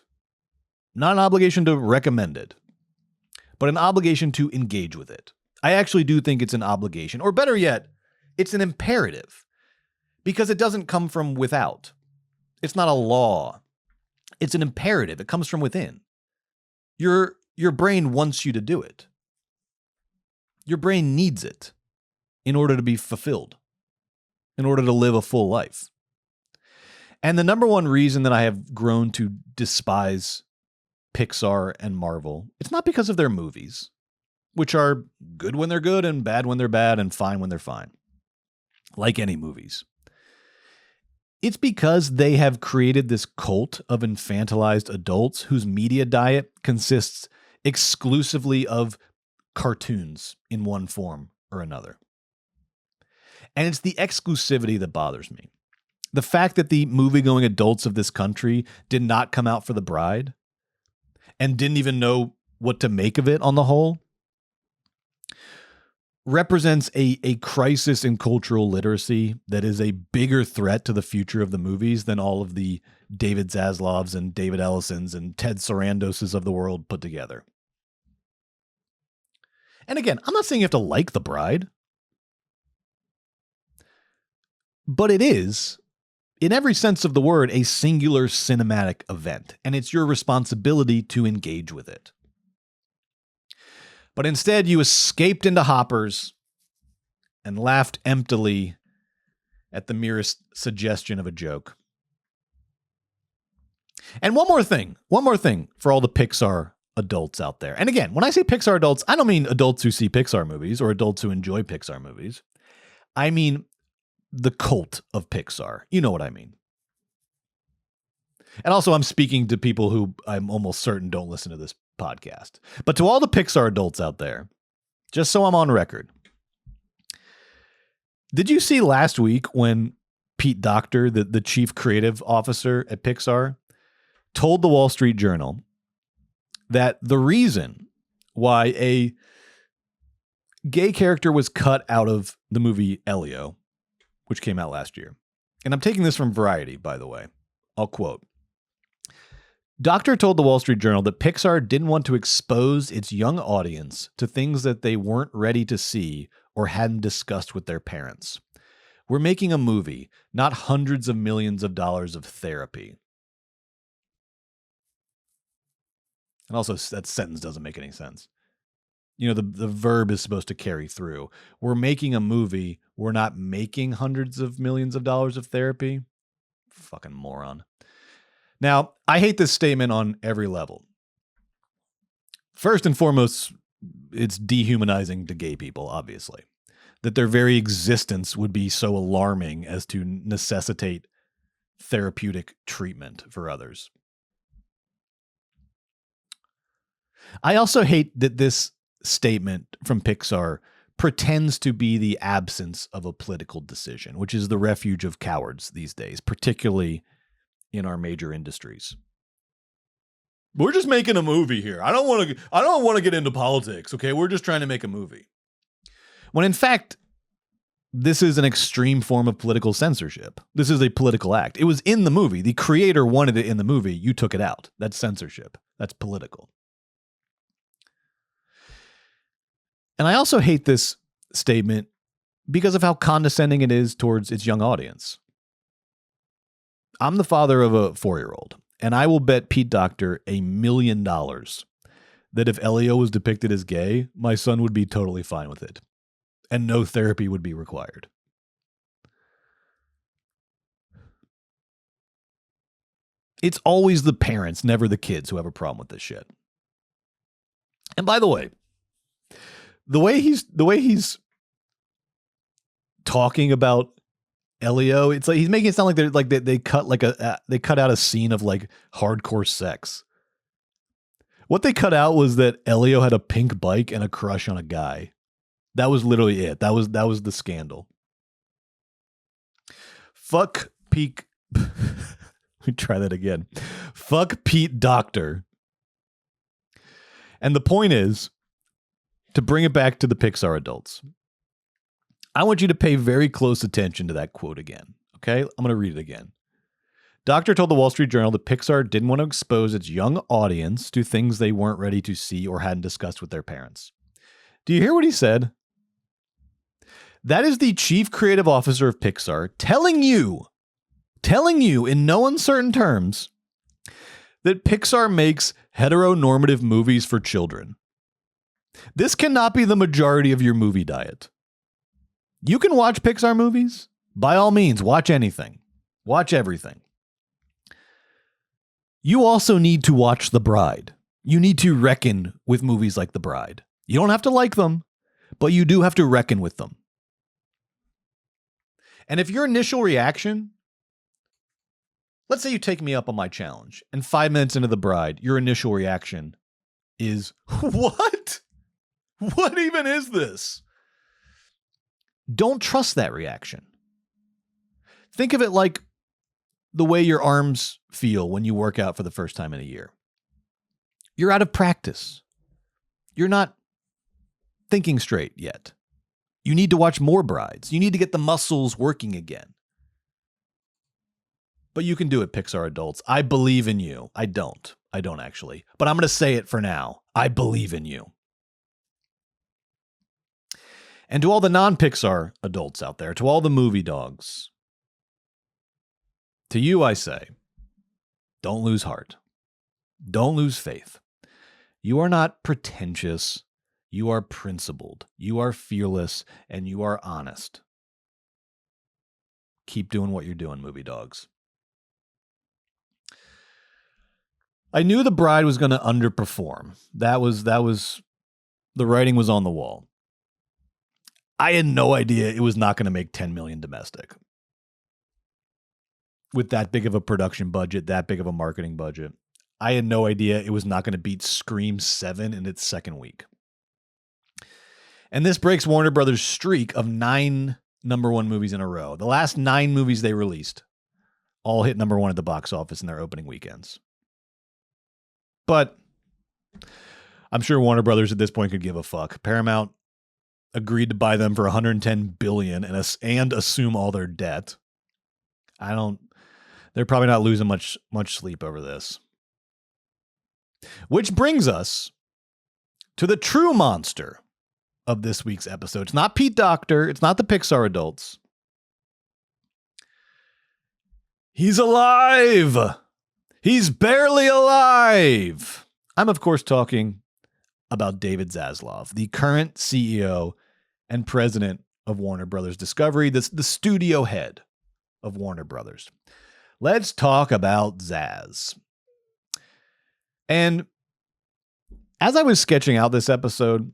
not an obligation to recommend it, but an obligation to engage with it. I actually do think it's an obligation, or better yet, it's an imperative, because it doesn't come from without. It's not a law. It's an imperative. It comes from within. Your brain wants you to do it. Your brain needs it in order to be fulfilled, in order to live a full life. And the number one reason that I have grown to despise Pixar and Marvel, it's not because of their movies, which are good when they're good and bad when they're bad and fine when they're fine, like any movies. It's because they have created this cult of infantilized adults whose media diet consists exclusively of cartoons in one form or another. And it's the exclusivity that bothers me. The fact that the movie-going adults of this country did not come out for The Bride and didn't even know what to make of it on the whole represents a crisis in cultural literacy that is a bigger threat to the future of the movies than all of the David Zaslavs and David Ellisons and Ted Sarandoses of the world put together. And again, I'm not saying you have to like The Bride, but it is, in every sense of the word, a singular cinematic event, and it's your responsibility to engage with it. But instead, you escaped into hoppers and laughed emptily at the merest suggestion of a joke. And one more thing for all the Pixar adults out there. And again, when I say Pixar adults, I don't mean adults who see Pixar movies or adults who enjoy Pixar movies. I mean the cult of Pixar. You know what I mean. And also, I'm speaking to people who I'm almost certain don't listen to this podcast. But to all the Pixar adults out there, just so I'm on record, did you see last week when Pete Docter, the chief creative officer at Pixar, told the Wall Street Journal that the reason why a gay character was cut out of the movie Elio, which came out last year, and I'm taking this from Variety, by the way, I'll quote, Docter told the Wall Street Journal that Pixar didn't want to expose its young audience to things that they weren't ready to see or hadn't discussed with their parents. We're making a movie, not hundreds of millions of dollars of therapy. And also, that sentence doesn't make any sense. You know, the verb is supposed to carry through. We're making a movie. We're not making hundreds of millions of dollars of therapy. Fucking moron. Now, I hate this statement on every level. First and foremost, it's dehumanizing to gay people, obviously. That their very existence would be so alarming as to necessitate therapeutic treatment for others. I also hate that this statement from Pixar pretends to be the absence of a political decision, which is the refuge of cowards these days, particularly in our major industries. We're just making a movie here. I don't want to get into politics, okay? We're just trying to make a movie. When in fact, this is an extreme form of political censorship. This is a political act. It was in the movie. The creator wanted it in the movie. You took it out. That's censorship. That's political. And I also hate this statement because of how condescending it is towards its young audience. I'm the father of a 4-year-old, and I will bet Pete Docter $1 million that if Elio was depicted as gay, my son would be totally fine with it, and no therapy would be required. It's always the parents, never the kids, who have a problem with this shit. And by the way, the way he's talking about Elio, it's like he's making it sound like they cut out a scene of like hardcore sex. What they cut out was that Elio had a pink bike and a crush on a guy. That was literally it. That was the scandal. Fuck Pete. Let me try that again. Fuck Pete Docter. And the point is, to bring it back to the Pixar adults, I want you to pay very close attention to that quote again. Okay? I'm going to read it again. Docter told the Wall Street Journal that Pixar didn't want to expose its young audience to things they weren't ready to see or hadn't discussed with their parents. Do you hear what he said? That is the chief creative officer of Pixar telling you in no uncertain terms that Pixar makes heteronormative movies for children. This cannot be the majority of your movie diet. You can watch Pixar movies. By all means, watch anything. Watch everything. You also need to watch The Bride. You need to reckon with movies like The Bride. You don't have to like them, but you do have to reckon with them. And if your initial reaction, let's say you take me up on my challenge, and 5 minutes into The Bride, your initial reaction is, what? What even is this? Don't trust that reaction. Think of it like the way your arms feel when you work out for the first time in a year. You're out of practice. You're not thinking straight yet. You need to watch more Brides. You need to get the muscles working again. But you can do it, Pixar adults. I believe in you. I don't actually. But I'm going to say it for now. I believe in you. And to all the non-Pixar adults out there, to all the movie dogs, to you I say, don't lose heart. Don't lose faith. You are not pretentious. You are principled. You are fearless. And you are honest. Keep doing what you're doing, movie dogs. I knew The Bride was going to underperform. That was the writing was on the wall. I had no idea it was not going to make 10 million domestic. With that big of a production budget, that big of a marketing budget. I had no idea it was not going to beat Scream 7 in its second week. And this breaks Warner Brothers' streak of 9 number one movies in a row. The last 9 movies they released all hit number one at the box office in their opening weekends. But I'm sure Warner Brothers at this point could give a fuck. Paramount agreed to buy them for $110 billion and assume all their debt. They're probably not losing much sleep over this. Which brings us to the true monster of this week's episode. It's not Pete Docter. It's not the Pixar adults. He's alive. He's barely alive. I'm, of course, talking about David Zaslav, the current CEO and president of Warner Brothers Discovery, the studio head of Warner Brothers. Let's talk about Zaz. And as I was sketching out this episode,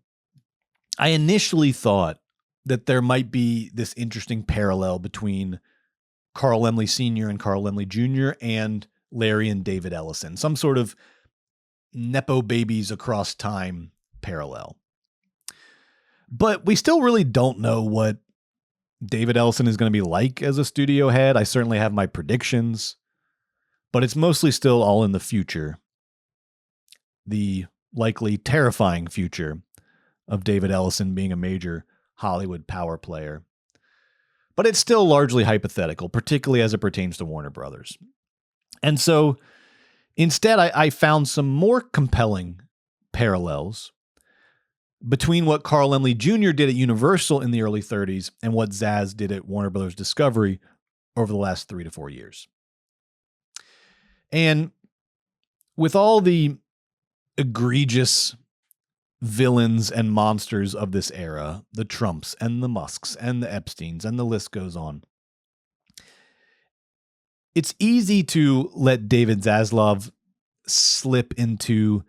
I initially thought that there might be this interesting parallel between Carl Laemmle Sr. and Carl Laemmle Jr. and Larry and David Ellison, some sort of Nepo babies across time parallel. But we still really don't know what David Ellison is going to be like as a studio head. I certainly have my predictions, but it's mostly still all in the future. The likely terrifying future of David Ellison being a major Hollywood power player. But it's still largely hypothetical, particularly as it pertains to Warner Brothers. And so instead, I found some more compelling parallels between what Carl Laemmle Jr. did at Universal in the early 30s and what Zaz did at Warner Brothers Discovery over the last 3 to 4 years. And with all the egregious villains and monsters of this era, the Trumps and the Musks and the Epsteins, and the list goes on, it's easy to let David Zaslav slip into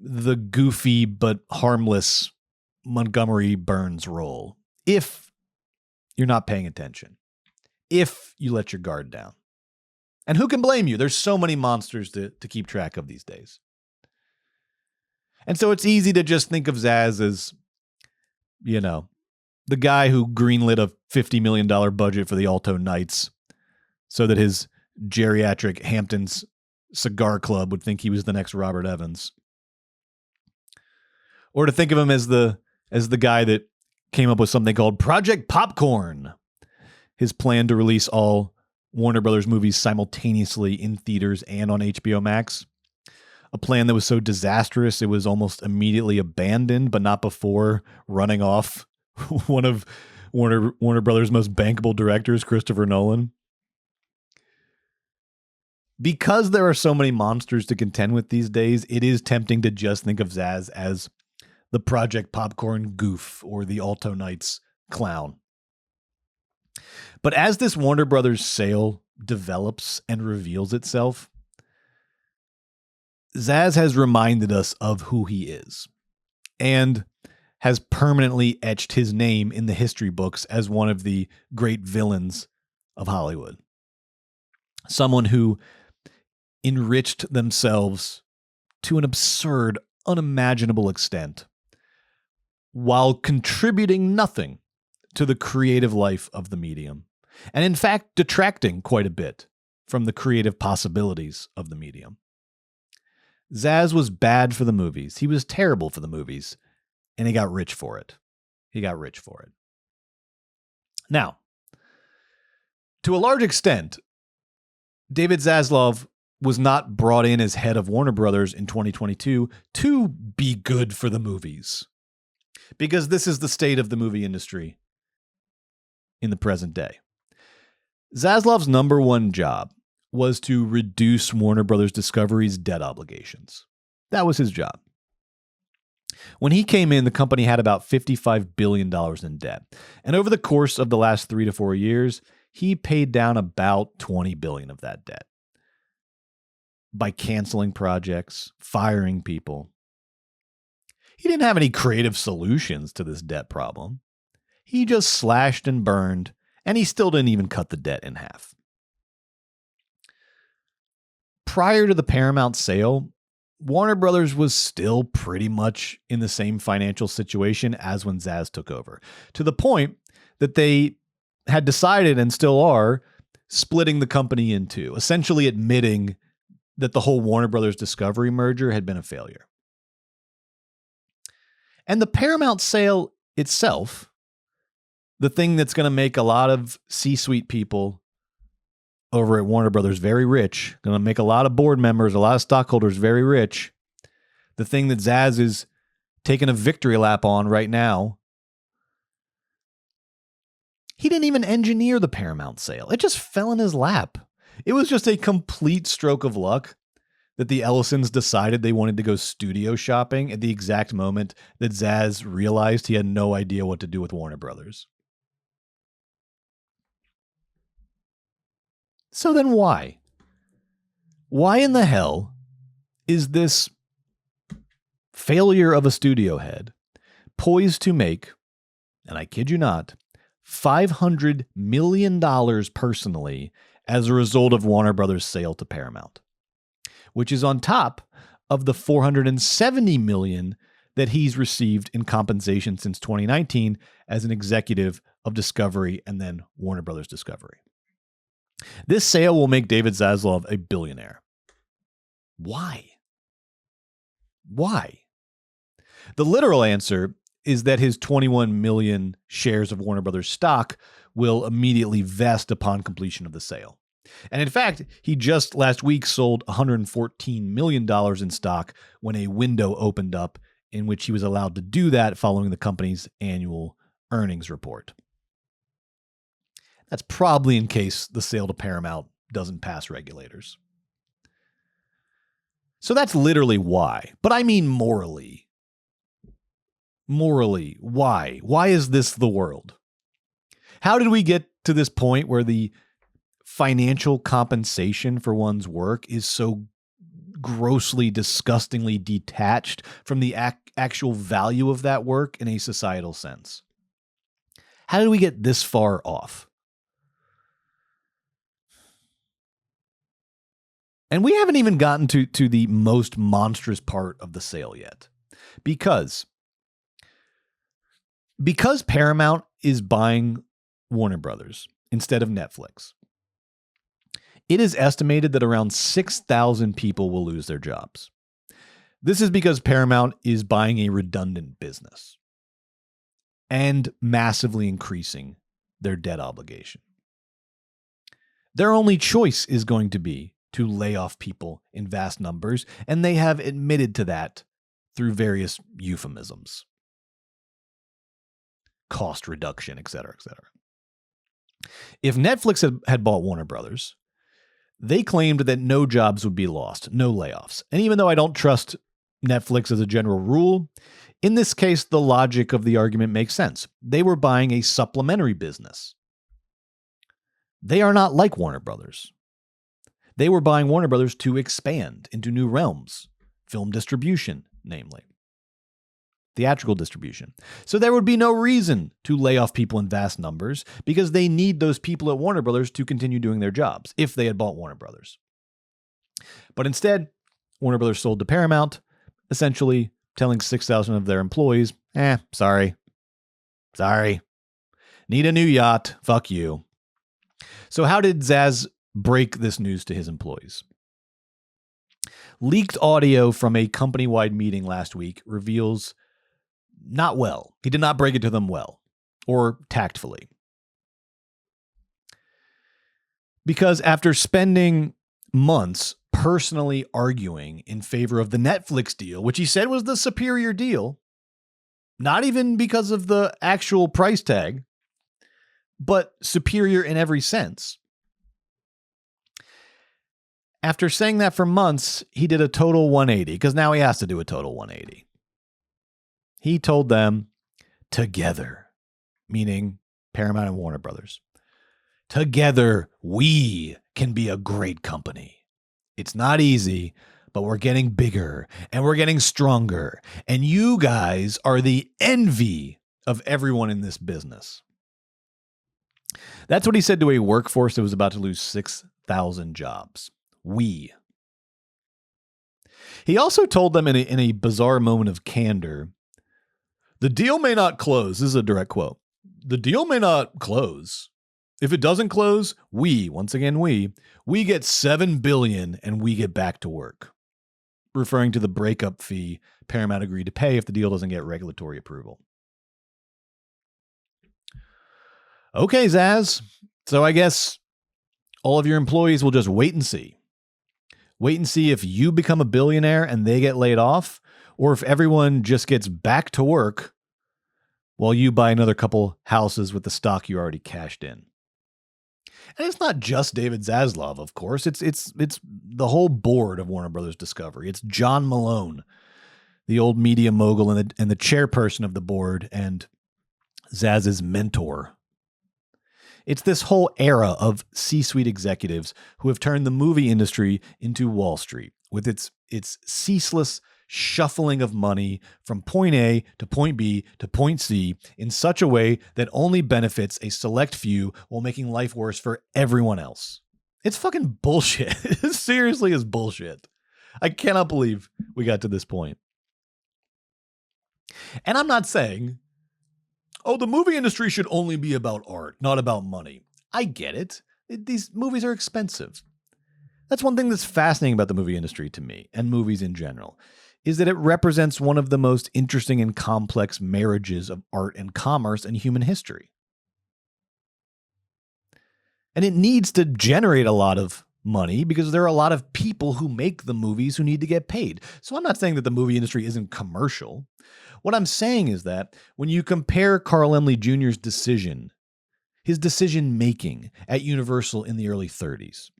the goofy but harmless Montgomery Burns role if you're not paying attention, if you let your guard down. And who can blame you? There's so many monsters to keep track of these days. And so it's easy to just think of Zaz as, the guy who greenlit a $50 million budget for the Alto Knights so that his geriatric Hamptons cigar club would think he was the next Robert Evans. Or to think of him as the guy that came up with something called Project Popcorn, his plan to release all Warner Brothers movies simultaneously in theaters and on HBO Max. A plan that was so disastrous it was almost immediately abandoned, but not before running off one of Warner Brothers' most bankable directors, Christopher Nolan. Because there are so many monsters to contend with these days, it is tempting to just think of Zaz as the Project Popcorn goof or the Alto Knights clown. But as this Warner Brothers sale develops and reveals itself, Zaz has reminded us of who he is and has permanently etched his name in the history books as one of the great villains of Hollywood. Someone who enriched themselves to an absurd, unimaginable extent while contributing nothing to the creative life of the medium, and in fact detracting quite a bit from the creative possibilities of the medium. Zaz was bad for the movies. He was terrible for the movies, and he got rich for it. He got rich for it. Now, to a large extent, David Zaslav was not brought in as head of Warner Brothers in 2022 to be good for the movies, because this is the state of the movie industry in the present day. Zaslav's number one job was to reduce Warner Brothers Discovery's debt obligations. That was his job. When he came in, the company had about $55 billion in debt. And over the course of the last 3 to 4 years, he paid down about $20 billion of that debt by canceling projects, firing people. He didn't have any creative solutions to this debt problem. He just slashed and burned, and he still didn't even cut the debt in half. Prior to the Paramount sale, Warner Brothers was still pretty much in the same financial situation as when Zaz took over, to the point that they had decided, and still are, splitting the company in two, essentially admitting that the whole Warner Brothers Discovery merger had been a failure. And the Paramount sale itself, the thing that's going to make a lot of C-suite people over at Warner Brothers very rich, going to make a lot of board members, a lot of stockholders very rich, the thing that Zaz is taking a victory lap on right now, he didn't even engineer the Paramount sale. It just fell in his lap. It was just a complete stroke of luck that the Ellisons decided they wanted to go studio shopping at the exact moment that Zaz realized he had no idea what to do with Warner Brothers. So then why? Why in the hell is this failure of a studio head poised to make, and I kid you not, $500 million personally as a result of Warner Brothers' sale to Paramount, which is on top of the $470 million that he's received in compensation since 2019 as an executive of Discovery and then Warner Brothers Discovery. This sale will make David Zaslav a billionaire. Why? Why? The literal answer is that his 21 million shares of Warner Brothers stock will immediately vest upon completion of the sale. And in fact, he just last week sold $114 million in stock when a window opened up in which he was allowed to do that following the company's annual earnings report. That's probably in case the sale to Paramount doesn't pass regulators. So that's literally why. But I mean morally. Morally, why? Why is this the world? How did we get to this point where the financial compensation for one's work is so grossly, disgustingly detached from the actual value of that work in a societal sense? How did we get this far off? And we haven't even gotten to the most monstrous part of the sale yet. Because Paramount is buying Warner Brothers instead of Netflix, it is estimated that around 6,000 people will lose their jobs. This is because Paramount is buying a redundant business and massively increasing their debt obligation. Their only choice is going to be to lay off people in vast numbers, and they have admitted to that through various euphemisms. Cost reduction, et cetera, et cetera. If Netflix had bought Warner Brothers, they claimed that no jobs would be lost, no layoffs. And even though I don't trust Netflix as a general rule, in this case, the logic of the argument makes sense. They were buying a supplementary business. They are not like Warner Brothers. They were buying Warner Brothers to expand into new realms, film distribution, namely. Theatrical distribution. So there would be no reason to lay off people in vast numbers because they need those people at Warner Brothers to continue doing their jobs if they had bought Warner Brothers. But instead, Warner Brothers sold to Paramount, essentially telling 6,000 of their employees, sorry. Need a new yacht, fuck you. So how did Zaz break this news to his employees? Leaked audio from a company-wide meeting last week reveals not well. He did not break it to them well or tactfully. Because after spending months personally arguing in favor of the Netflix deal, which he said was the superior deal, not even because of the actual price tag, but superior in every sense. After saying that for months, he did a total 180, because now he has to do a total 180. He told them, together, meaning Paramount and Warner Brothers, together we can be a great company. It's not easy, but we're getting bigger and we're getting stronger. And you guys are the envy of everyone in this business. That's what he said to a workforce that was about to lose 6,000 jobs. We. He also told them in a bizarre moment of candor, the deal may not close. This is a direct quote. The deal may not close. If it doesn't close, once again, we get $7 billion and we get back to work. Referring to the breakup fee Paramount agreed to pay if the deal doesn't get regulatory approval. Okay, Zaz. So I guess all of your employees will just wait and see. Wait and see if you become a billionaire and they get laid off, or if everyone just gets back to work while you buy another couple houses with the stock you already cashed in. And it's not just David Zaslav, of course. It's the whole board of Warner Brothers Discovery. It's John Malone, the old media mogul and the chairperson of the board and Zaz's mentor. It's this whole era of C-suite executives who have turned the movie industry into Wall Street with its ceaseless shuffling of money from point A to point B to point C in such a way that only benefits a select few while making life worse for everyone else. It's fucking bullshit. It seriously is bullshit. I cannot believe we got to this point. And I'm not saying, oh, the movie industry should only be about art, not about money. I get it. These movies are expensive. That's one thing that's fascinating about the movie industry to me, and movies in general, is that it represents one of the most interesting and complex marriages of art and commerce in human history. And it needs to generate a lot of money because there are a lot of people who make the movies who need to get paid. So I'm not saying that the movie industry isn't commercial. What I'm saying is that when you compare Carl Laemmle Jr.'s decision, his decision-making at Universal in the early 30s,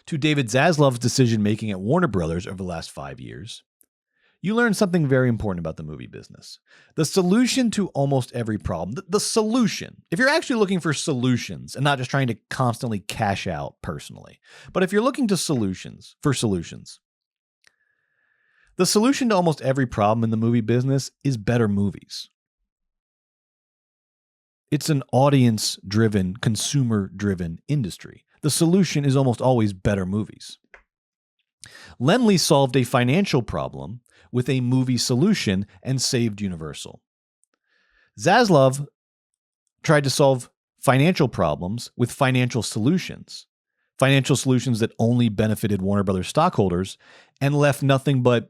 to David Zaslav's decision-making at Warner Brothers over the last 5 years, you learn something very important about the movie business. The solution to almost every problem, the solution, if you're actually looking for solutions and not just trying to constantly cash out personally, but if you're looking to solutions, the solution to almost every problem in the movie business is better movies. It's an audience-driven, consumer-driven industry. The solution is almost always better movies. Laemmle solved a financial problem with a movie solution and saved Universal. Zaslav tried to solve financial problems with financial solutions that only benefited Warner Brothers stockholders and left nothing but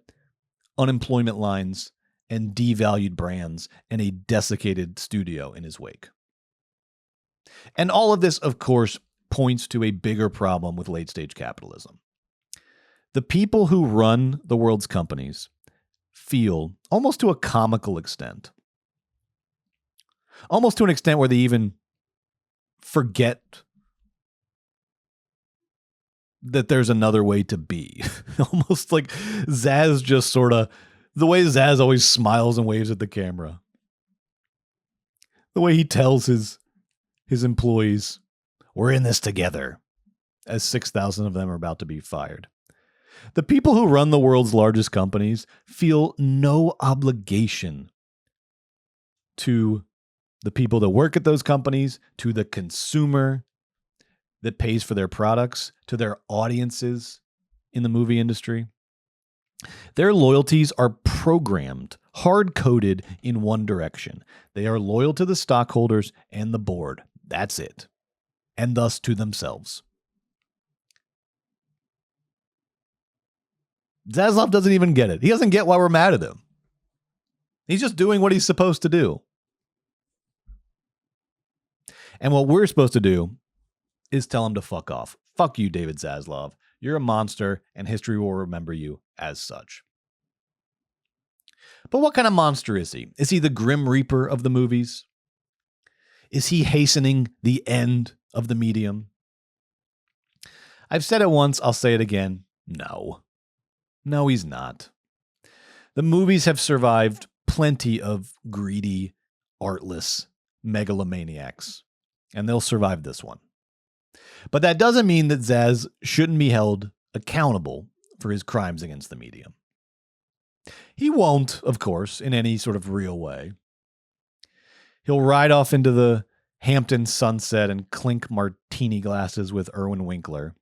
unemployment lines and devalued brands and a desiccated studio in his wake. And all of this, of course, points to a bigger problem with late-stage capitalism. The people who run the world's companies feel, almost to a comical extent, almost to an extent where they even forget that there's another way to be. Almost like Zaz just sort of, the way Zaz always smiles and waves at the camera. The way he tells his employees, we're in this together, as 6,000 of them are about to be fired. The people who run the world's largest companies feel no obligation to the people that work at those companies, to the consumer that pays for their products, to their audiences in the movie industry. Their loyalties are programmed, hard-coded in one direction. They are loyal to the stockholders and the board. That's it. And thus to themselves. Zaslav doesn't even get it. He doesn't get why we're mad at him. He's just doing what he's supposed to do. And what we're supposed to do is tell him to fuck off. Fuck you, David Zaslav. You're a monster, and history will remember you as such. But what kind of monster is he? Is he the Grim Reaper of the movies? Is he hastening the end of the medium? I've said it once, I'll say it again. No. No, he's not. The movies have survived plenty of greedy, artless megalomaniacs, and they'll survive this one. But that doesn't mean that Zaz shouldn't be held accountable for his crimes against the medium. He won't, of course, in any sort of real way. He'll ride off into the Hampton sunset and clink martini glasses with Irwin Winkler.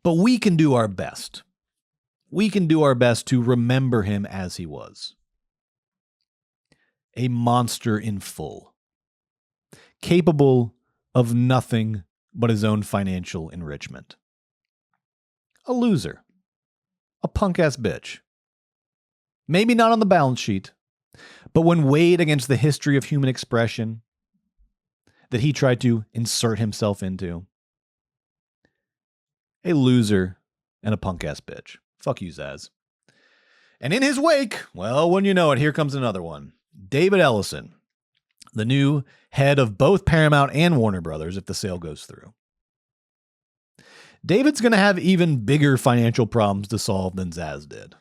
But we can do our best. We can do our best to remember him as he was. A monster in full. Capable of nothing but his own financial enrichment. A loser. A punk-ass bitch. Maybe not on the balance sheet, but when weighed against the history of human expression that he tried to insert himself into, a loser and a punk-ass bitch. Fuck you, Zaz. And in his wake, well, when you know it, here comes another one. David Ellison, the new head of both Paramount and Warner Brothers if the sale goes through. David's going to have even bigger financial problems to solve than Zaz did.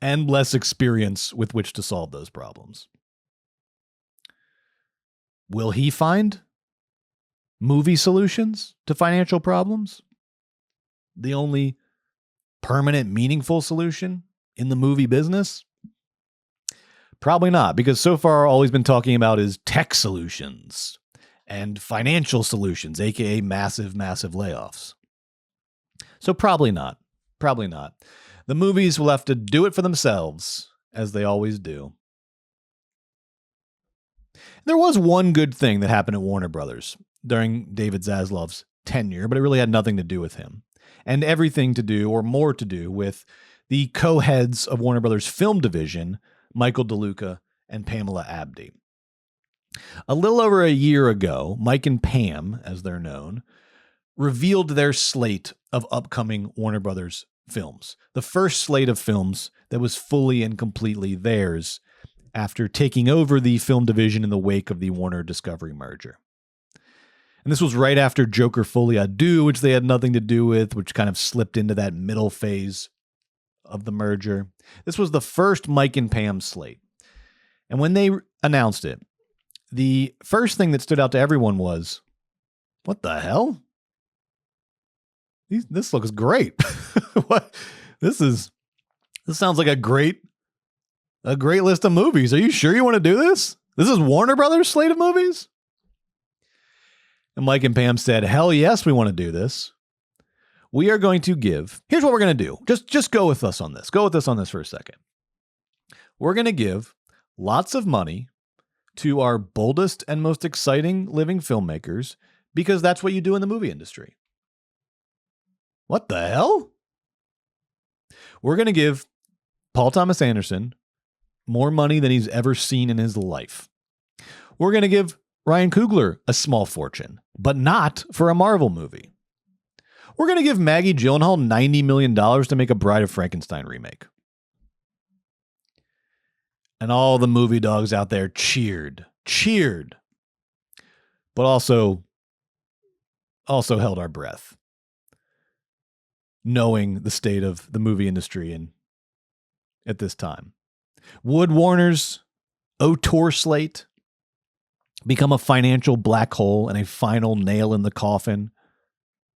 And less experience with which to solve those problems. Will he find movie solutions to financial problems? The only permanent, meaningful solution in the movie business? Probably not, because so far all he's been talking about is tech solutions and financial solutions, aka massive, massive layoffs. So probably not. Probably not. The movies will have to do it for themselves, as they always do. There was one good thing that happened at Warner Brothers during David Zaslav's tenure, but it really had nothing to do with him. And everything to do, or more to do, with the co-heads of Warner Brothers' film division, Michael DeLuca and Pamela Abdy. A little over a year ago, Mike and Pam, as they're known, revealed their slate of upcoming Warner Brothers films. The first slate of films that was fully and completely theirs after taking over the film division in the wake of the Warner Discovery merger. And this was right after Joker Folie à Deux, which they had nothing to do with, which kind of slipped into that middle phase of the merger. This was the first Mike and Pam slate. And when they announced it, the first thing that stood out to everyone was, what the hell? This looks great. What? This sounds like a great list of movies. Are you sure you want to do this? This is Warner Brothers' slate of movies? And Mike and Pam said, hell yes, we want to do this. We are going to here's what we're going to do. Just go with us on this. Go with us on this for a second. We're going to give lots of money to our boldest and most exciting living filmmakers because that's what you do in the movie industry. What the hell? We're going to give Paul Thomas Anderson more money than he's ever seen in his life. We're going to give Ryan Coogler a small fortune, but not for a Marvel movie. We're going to give Maggie Gyllenhaal $90 million to make a Bride of Frankenstein remake. And all the movie dogs out there cheered, but also held our breath, knowing the state of the movie industry at this time. Would Warner's auteur slate become a financial black hole and a final nail in the coffin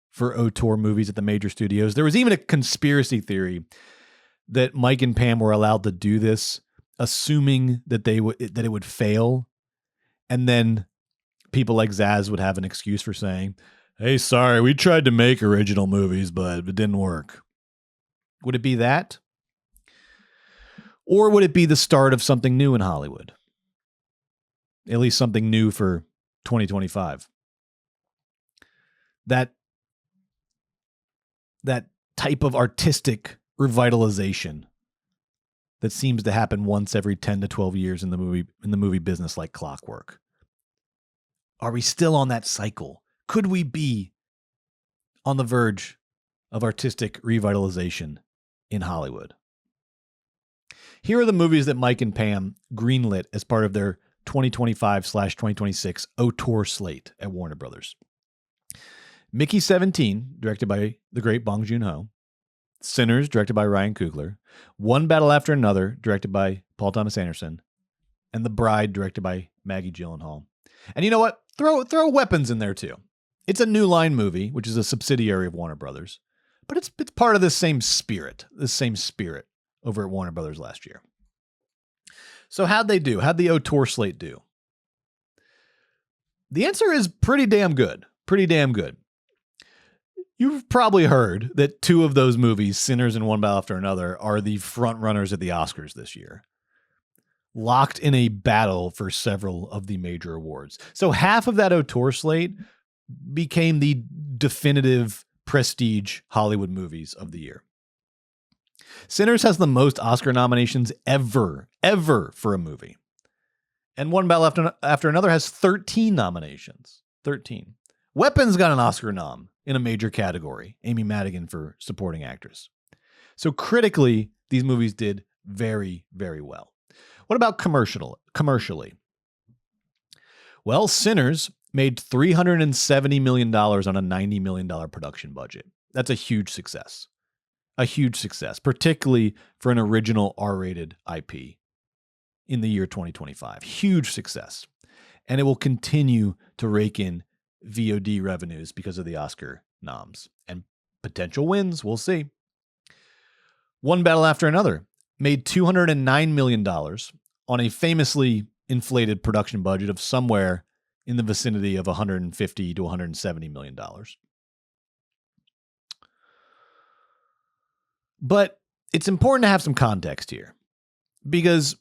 for auteur movies at the major studios? There was even a conspiracy theory that Mike and Pam were allowed to do this, assuming that it would fail, and then people like Zaz would have an excuse for saying, "Hey, sorry, we tried to make original movies, but it didn't work." Would it be that? Or would it be the start of something new in Hollywood? At least something new for 2025. That type of artistic revitalization that seems to happen once every 10 to 12 years in the movie business like clockwork. Are we still on that cycle? Could we be on the verge of artistic revitalization in Hollywood? Here are the movies that Mike and Pam greenlit as part of their 2025/2026 auteur slate at Warner Brothers. Mickey 17, directed by the great Bong Joon-ho. Sinners, directed by Ryan Coogler. One Battle After Another, directed by Paul Thomas Anderson. And The Bride, directed by Maggie Gyllenhaal. And you know what? Throw Weapons in there too. It's a New Line movie, which is a subsidiary of Warner Brothers, but it's part of this same spirit over at Warner Brothers last year. So how'd they do? How'd the auteur slate do? The answer is pretty damn good. Pretty damn good. You've probably heard that two of those movies, Sinners and One Battle After Another, are the front runners at the Oscars this year, locked in a battle for several of the major awards. So half of that auteur slate became the definitive prestige Hollywood movies of the year. Sinners has the most Oscar nominations ever for a movie. And One Battle After Another has 13 nominations. 13. Weapons got an Oscar nom in a major category. Amy Madigan for supporting actress. So critically, these movies did very, very well. What about commercially? Well, Sinners made $370 million on a $90 million production budget. That's a huge success. Particularly for an original R-rated IP in the year 2025. Huge success. And it will continue to rake in VOD revenues because of the Oscar noms. And potential wins, we'll see. One Battle After Another made $209 million on a famously inflated production budget of somewhere in the vicinity of $150 to $170 million. But it's important to have some context here, because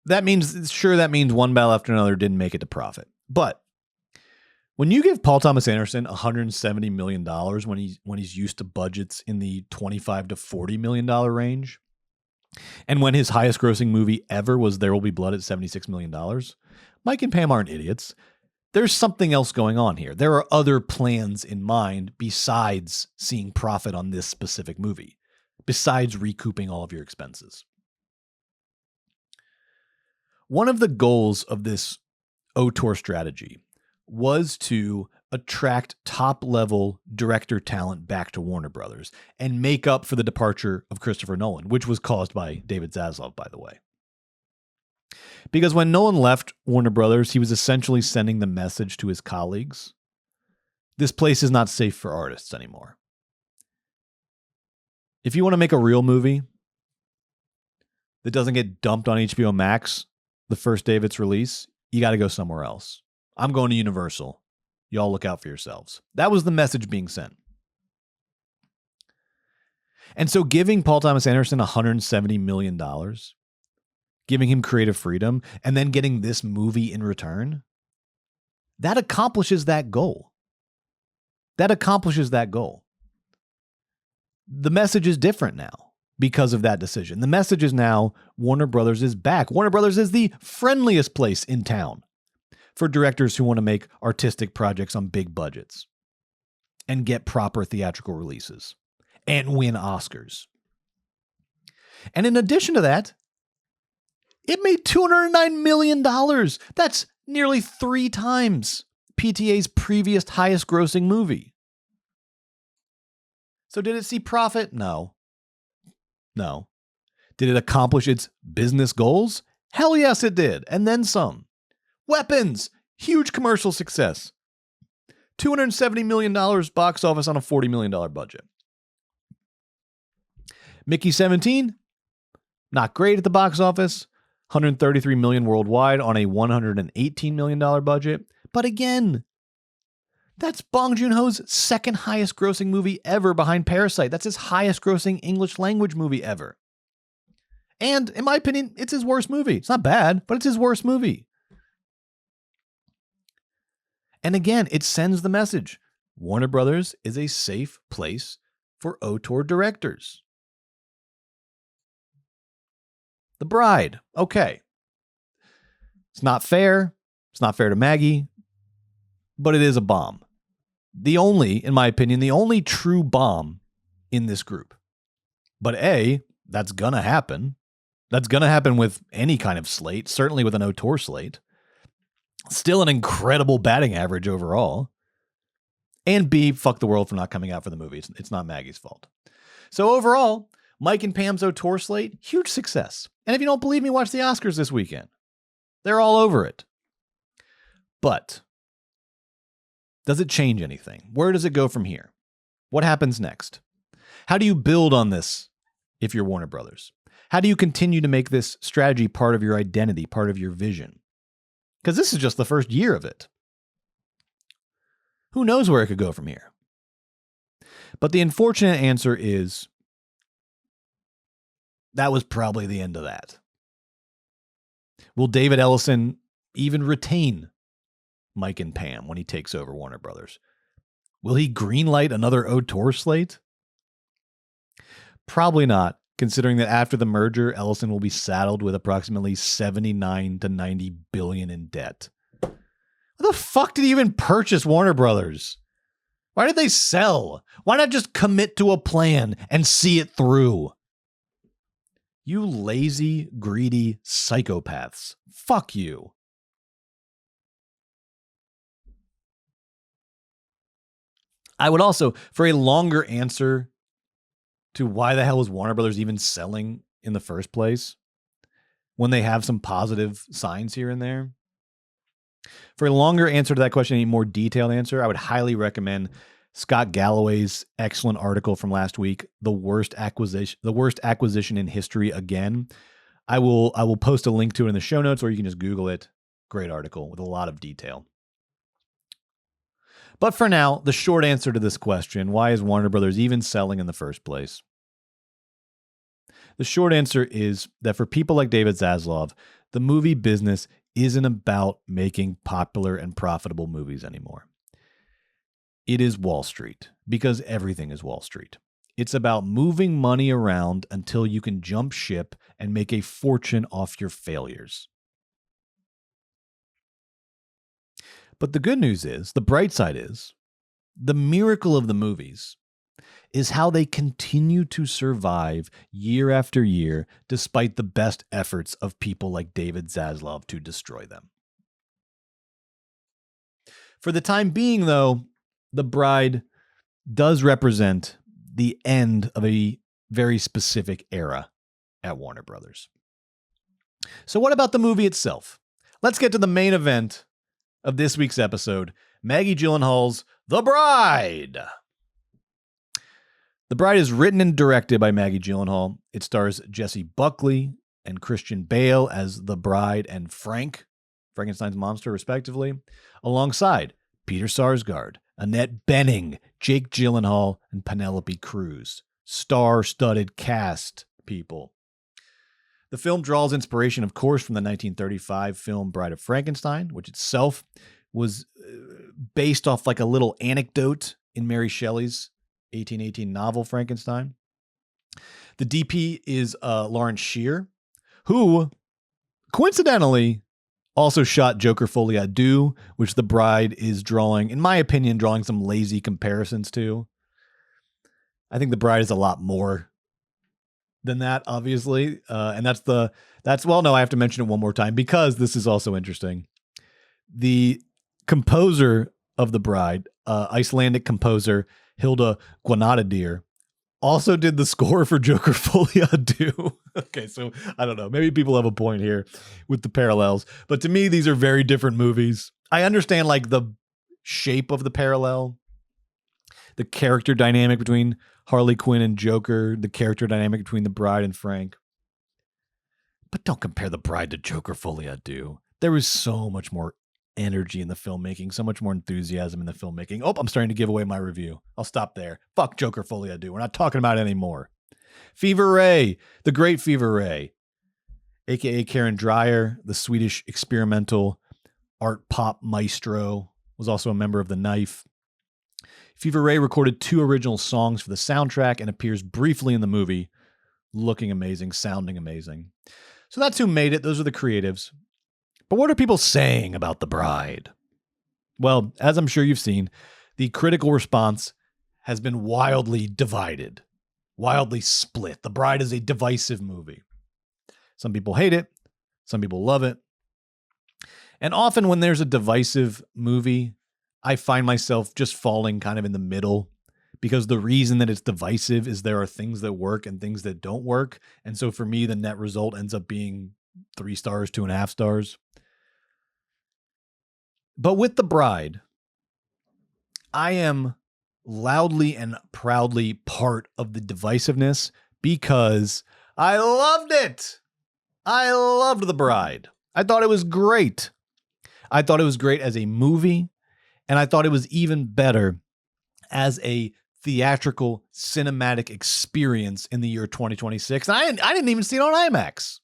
that means One Battle After Another didn't make it to profit. But when you give Paul Thomas Anderson $170 million when he's used to budgets in the $25 to $40 million range, and when his highest grossing movie ever was There Will Be Blood at $76 million, Mike and Pam aren't idiots. There's something else going on here. There are other plans in mind besides seeing profit on this specific movie, besides recouping all of your expenses. One of the goals of this auteur strategy was to attract top-level director talent back to Warner Brothers and make up for the departure of Christopher Nolan, which was caused by David Zaslav, by the way. Because when Nolan left Warner Brothers, he was essentially sending the message to his colleagues: this place is not safe for artists anymore. If you want to make a real movie that doesn't get dumped on HBO Max the first day of its release, you got to go somewhere else. I'm going to Universal. Y'all look out for yourselves. That was the message being sent. And so giving Paul Thomas Anderson $170 million, giving him creative freedom, and then getting this movie in return, that accomplishes that goal. The message is different now because of that decision. The message is now Warner Brothers is back. Warner Brothers is the friendliest place in town for directors who want to make artistic projects on big budgets and get proper theatrical releases and win Oscars. And in addition to that, it made $209 million. That's nearly 3 times PTA's previous highest grossing movie. So did it see profit? No. Did it accomplish its business goals? Hell yes, it did. And then some. Weapons, huge commercial success. $270 million box office on a $40 million budget. Mickey 17, not great at the box office. $133 million worldwide on a $118 million budget. But again, that's Bong Joon-ho's second highest grossing movie ever behind Parasite. That's his highest grossing English language movie ever. And in my opinion, it's his worst movie. It's not bad, but it's his worst movie. And again, it sends the message: Warner Brothers is a safe place for auteur directors. The Bride. Okay. It's not fair. It's not fair to Maggie, but it is a bomb. In my opinion, the only true bomb in this group. But that's going to happen. That's going to happen with any kind of slate, certainly with an auteur slate. Still an incredible batting average overall. And B, fuck the world for not coming out for the movie. It's not Maggie's fault. So overall, Mike and Pam's auteur slate, huge success. And if you don't believe me, watch the Oscars this weekend. They're all over it. But does it change anything? Where does it go from here? What happens next? How do you build on this if you're Warner Brothers? How do you continue to make this strategy part of your identity, part of your vision? Because this is just the first year of it. Who knows where it could go from here? But the unfortunate answer is that was probably the end of that. Will David Ellison even retain Mike and Pam when he takes over Warner Brothers? Will he greenlight another auteur slate? Probably not, considering that after the merger, Ellison will be saddled with approximately 79 to 90 billion in debt. Why the fuck did he even purchase Warner Brothers? Why did they sell? Why not just commit to a plan and see it through? You lazy, greedy psychopaths. Fuck you. I would also, for a longer answer to why the hell was Warner Brothers even selling in the first place, when they have some positive signs here and there, for a longer answer to that question, a more detailed answer, I would highly recommend Scott Galloway's excellent article from last week, the worst acquisition in history again. I will post a link to it in the show notes, or you can just Google it. Great article with a lot of detail. But for now, the short answer to this question, why is Warner Brothers even selling in the first place? The short answer is that for people like David Zaslav, the movie business isn't about making popular and profitable movies anymore. It is Wall Street, because everything is Wall Street. It's about moving money around until you can jump ship and make a fortune off your failures. But the good news is, the bright side is, the miracle of the movies is how they continue to survive year after year, despite the best efforts of people like David Zaslav to destroy them. For the time being, though, The Bride does represent the end of a very specific era at Warner Brothers. So what about the movie itself? Let's get to the main event of this week's episode, Maggie Gyllenhaal's The Bride. The Bride is written and directed by Maggie Gyllenhaal. It stars Jessie Buckley and Christian Bale as the Bride and Frank, Frankenstein's monster, respectively, alongside Peter Sarsgaard, Annette Bening, Jake Gyllenhaal, and Penelope Cruz. Star-studded cast, people. The film draws inspiration, of course, from the 1935 film Bride of Frankenstein, which itself was based off like a little anecdote in Mary Shelley's 1818 novel Frankenstein. The DP is Lawrence Shear, who coincidentally also shot Joker Folie à Deux, which The Bride is drawing, in my opinion, drawing some lazy comparisons to. I think The Bride is a lot more than that, obviously. And I have to mention it one more time because this is also interesting. The composer of The Bride, Icelandic composer Hilda Guðnadóttir, also did the score for Joker Folie à Deux. Okay, so I don't know. Maybe people have a point here with the parallels. But to me, these are very different movies. I understand like the shape of the parallel, the character dynamic between Harley Quinn and Joker, the character dynamic between The Bride and Frank. But don't compare The Bride to Joker Folie à Deux. There is so much more energy in the filmmaking, so much more enthusiasm in the filmmaking. Oh, I'm starting to give away my review. I'll stop there. Fuck Joker Folie à Deux. We're not talking about it anymore. Fever Ray, the great Fever Ray, aka Karen Dreyer, the Swedish experimental art pop maestro, was also a member of The Knife. Fever Ray recorded 2 original songs for the soundtrack and appears briefly in the movie, looking amazing, sounding amazing. So that's who made it. Those are the creatives. But what are people saying about The Bride? Well, as I'm sure you've seen, the critical response has been wildly divided, wildly split. The Bride is a divisive movie. Some people hate it. Some people love it. And often when there's a divisive movie, I find myself just falling kind of in the middle, because the reason that it's divisive is there are things that work and things that don't work. And so for me, the net result ends up being 3 stars, 2.5 stars. But with The Bride, I am loudly and proudly part of the divisiveness because I loved it. I loved The Bride. I thought it was great. I thought it was great as a movie, and I thought it was even better as a theatrical cinematic experience in the year 2026. And I didn't even see it on IMAX.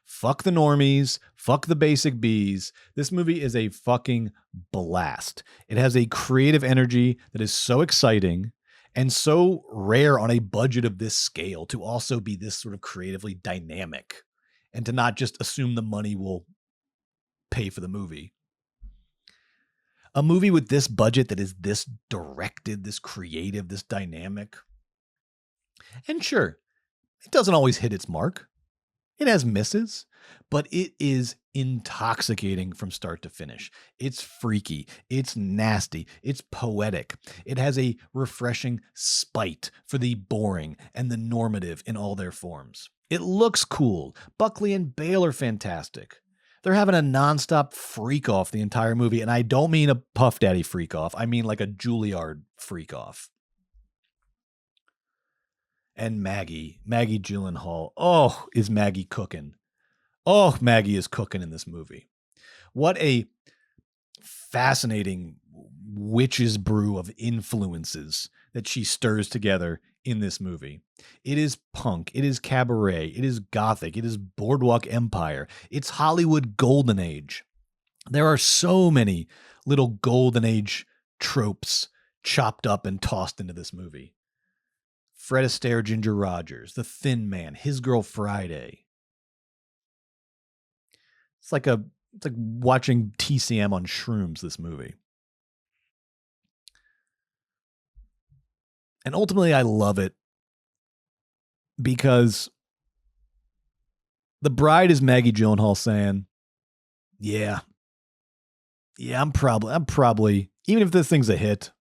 Fuck the normies. Fuck the basic Bs. This movie is a fucking blast. It has a creative energy that is so exciting and so rare on a budget of this scale to also be this sort of creatively dynamic and to not just assume the money will pay for the movie. A movie with this budget that is this directed, this creative, this dynamic. And sure, it doesn't always hit its mark. It has misses, but it is intoxicating from start to finish. It's freaky. It's nasty. It's poetic. It has a refreshing spite for the boring and the normative in all their forms. It looks cool. Buckley and Bale are fantastic. They're having a nonstop freak off the entire movie. And I don't mean a Puff Daddy freak off. I mean like a Juilliard freak off. And Maggie Gyllenhaal. Oh, is Maggie cooking? Oh, Maggie is cooking in this movie. What a fascinating witch's brew of influences that she stirs together in this movie. It is punk. It is cabaret. It is gothic. It is boardwalk empire. It's Hollywood golden age. There are so many little golden age tropes chopped up and tossed into this movie. Fred Astaire, Ginger Rogers, The Thin Man, His Girl Friday. It's like watching TCM on shrooms, this movie. And ultimately, I love it because The Bride is Maggie Gyllenhaal saying, yeah, I'm probably, even if this thing's a hit,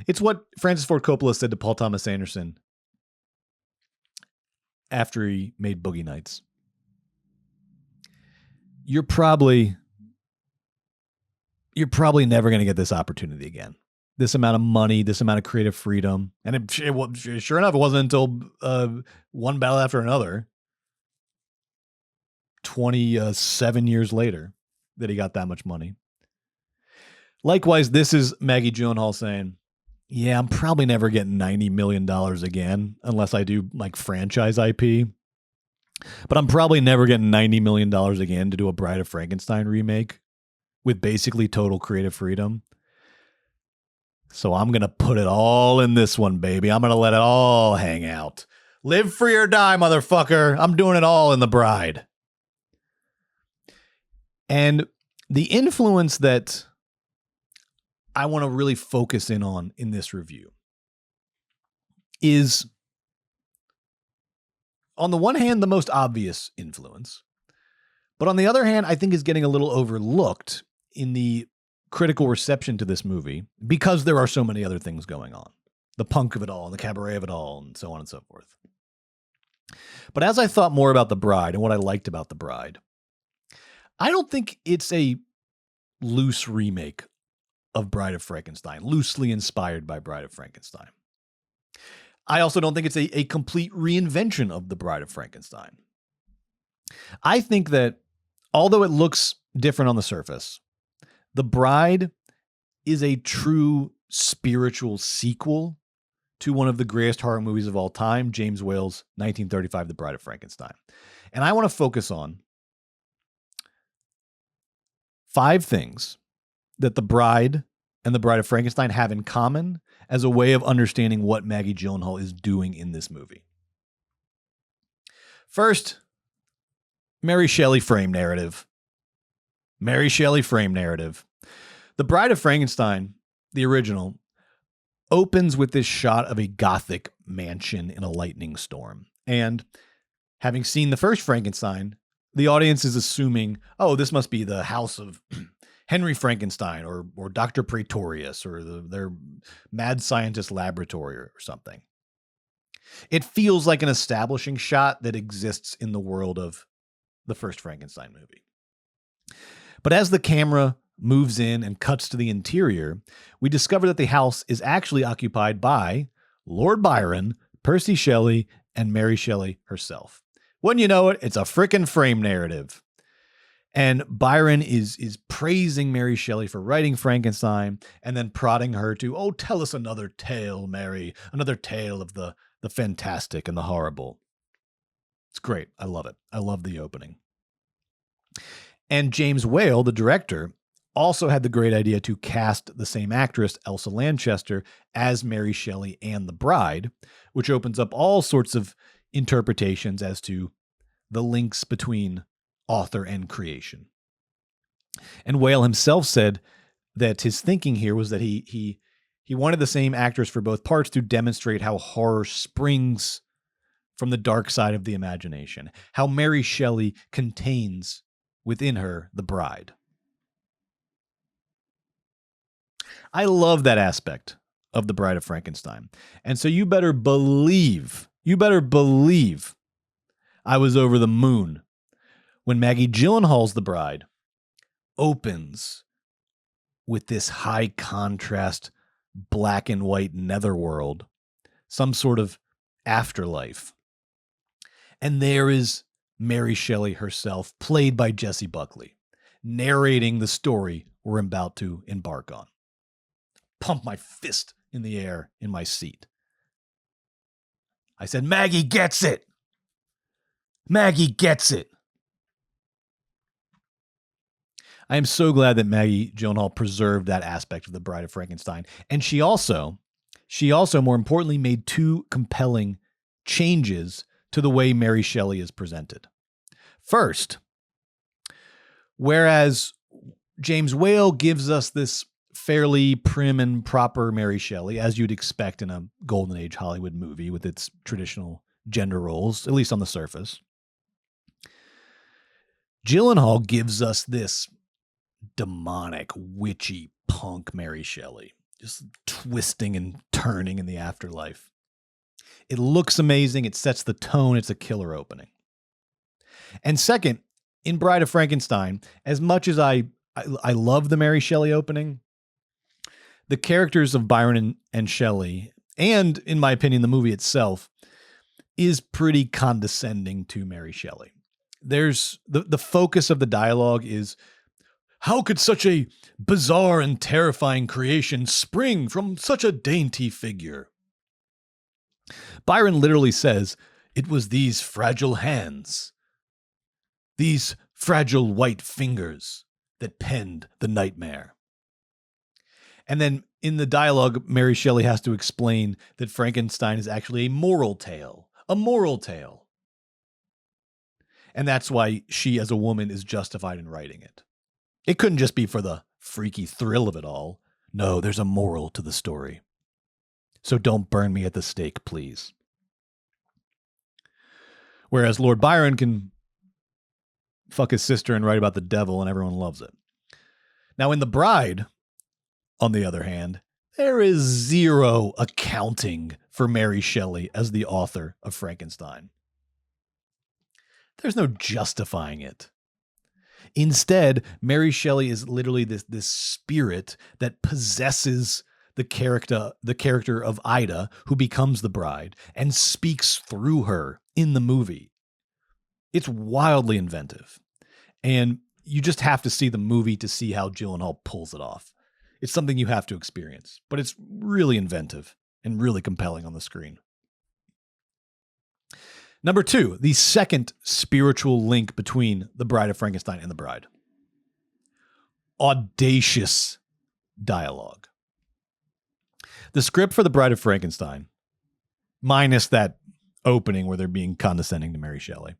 it's what Francis Ford Coppola said to Paul Thomas Anderson after he made Boogie Nights. You're probably never going to get this opportunity again. This amount of money, this amount of creative freedom. And sure enough, it wasn't until one battle after another, 27 years later, that he got that much money. Likewise, this is Maggie Gyllenhaal saying, yeah, I'm probably never getting $90 million again unless I do like franchise IP. But I'm probably never getting $90 million again to do a Bride of Frankenstein remake with basically total creative freedom. So I'm going to put it all in this one, baby. I'm going to let it all hang out. Live free or die, motherfucker. I'm doing it all in The Bride. And the influence that I want to really focus in on in this review is, on the one hand, the most obvious influence, but on the other hand, I think is getting a little overlooked in the critical reception to this movie because there are so many other things going on. The punk of it all, and the cabaret of it all, and so on and so forth. But as I thought more about The Bride and what I liked about The Bride, I don't think it's a loose remake of Bride of Frankenstein, loosely inspired by Bride of Frankenstein. I also don't think it's a complete reinvention of the Bride of Frankenstein. I think that although it looks different on the surface, The Bride is a true spiritual sequel to one of the greatest horror movies of all time, James Whale's 1935, The Bride of Frankenstein. And I want to focus on 5 things that The Bride and The Bride of Frankenstein have in common as a way of understanding what Maggie Gyllenhaal is doing in this movie. First, Mary Shelley frame narrative. Mary Shelley frame narrative. The Bride of Frankenstein, the original, opens with this shot of a Gothic mansion in a lightning storm. And having seen the first Frankenstein, the audience is assuming, oh, this must be the house of Henry Frankenstein or Dr. Praetorius or their mad scientist laboratory or something. It feels like an establishing shot that exists in the world of the first Frankenstein movie. But as the camera moves in and cuts to the interior, we discover that the house is actually occupied by Lord Byron, Percy Shelley, and Mary Shelley herself. Wouldn't you know it, it's a frickin' frame narrative. And Byron is praising Mary Shelley for writing Frankenstein and then prodding her to, oh, tell us another tale, Mary, another tale of the fantastic and the horrible. It's great. I love it. I love the opening. And James Whale, the director, also had the great idea to cast the same actress, Elsa Lanchester, as Mary Shelley and the bride, which opens up all sorts of interpretations as to the links between author and creation. And Whale himself said that his thinking here was that he wanted the same actress for both parts to demonstrate how horror springs from the dark side of the imagination, how Mary Shelley contains within her the bride. I love that aspect of The Bride of Frankenstein. And so you better believe I was over the moon when Maggie Gyllenhaal's The Bride opens with this high contrast black and white netherworld, some sort of afterlife. And there is Mary Shelley herself, played by Jessie Buckley, narrating the story we're about to embark on. Pump my fist in the air in my seat. I said, Maggie gets it. Maggie gets it. I am so glad that Maggie Gyllenhaal preserved that aspect of The Bride of Frankenstein. And she also, more importantly, made two compelling changes to the way Mary Shelley is presented. First, whereas James Whale gives us this fairly prim and proper Mary Shelley, as you'd expect in a Golden Age Hollywood movie with its traditional gender roles, at least on the surface, Gyllenhaal gives us this demonic, witchy punk Mary Shelley, just twisting and turning in the afterlife. It looks amazing. It sets the tone. It's a killer opening. And second, in Bride of Frankenstein, as much as I love the Mary Shelley opening, the characters of Byron and Shelley, and in my opinion, the movie itself, is pretty condescending to Mary Shelley. There's the focus of the dialogue is, how could such a bizarre and terrifying creation spring from such a dainty figure? Byron literally says, it was these fragile hands, these fragile white fingers that penned the nightmare. And then in the dialogue, Mary Shelley has to explain that Frankenstein is actually a moral tale. And that's why she, as a woman, is justified in writing it. It couldn't just be for the freaky thrill of it all. No, there's a moral to the story. So don't burn me at the stake, please. Whereas Lord Byron can fuck his sister and write about the devil and everyone loves it. Now in The Bride, on the other hand, there is zero accounting for Mary Shelley as the author of Frankenstein. There's no justifying it. Instead, Mary Shelley is literally this spirit that possesses the character of Ida, who becomes the bride, and speaks through her in the movie. It's wildly inventive. And you just have to see the movie to see how Gyllenhaal pulls it off. It's something you have to experience, but it's really inventive and really compelling on the screen. Number two, the second spiritual link between The Bride of Frankenstein and The Bride. Audacious dialogue. The script for The Bride of Frankenstein, minus that opening where they're being condescending to Mary Shelley.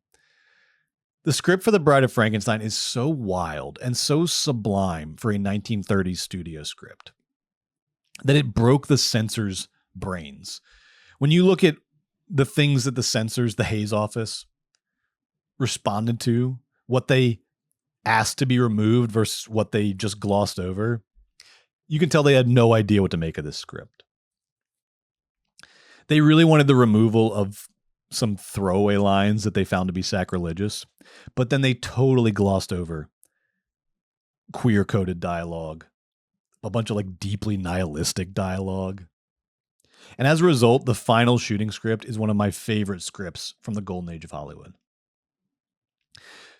The script for The Bride of Frankenstein is so wild and so sublime for a 1930s studio script that it broke the censors' brains. When you look at the things that the censors, the Hayes office, responded to, what they asked to be removed versus what they just glossed over, you can tell they had no idea what to make of this script. They really wanted the removal of some throwaway lines that they found to be sacrilegious, but then they totally glossed over queer-coded dialogue, a bunch of like deeply nihilistic dialogue. And as a result, the final shooting script is one of my favorite scripts from the golden age of Hollywood.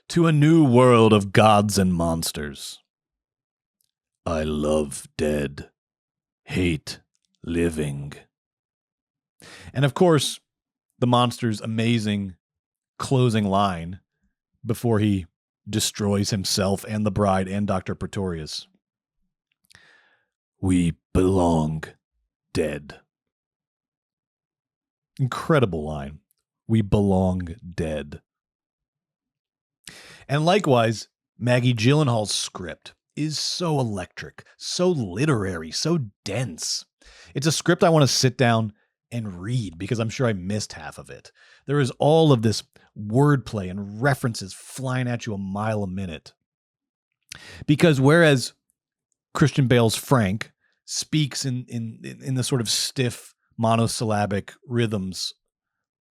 To a new world of gods and monsters. I love dead, hate living. And of course, the monster's amazing closing line before he destroys himself and the bride and Dr. Pretorius. We belong dead. Incredible line. We belong dead. And likewise, Maggie Gyllenhaal's script is so electric, so literary, so dense. It's a script I want to sit down and read because I'm sure I missed half of it. There is all of this wordplay and references flying at you a mile a minute. Because whereas Christian Bale's Frank speaks in the sort of stiff monosyllabic rhythms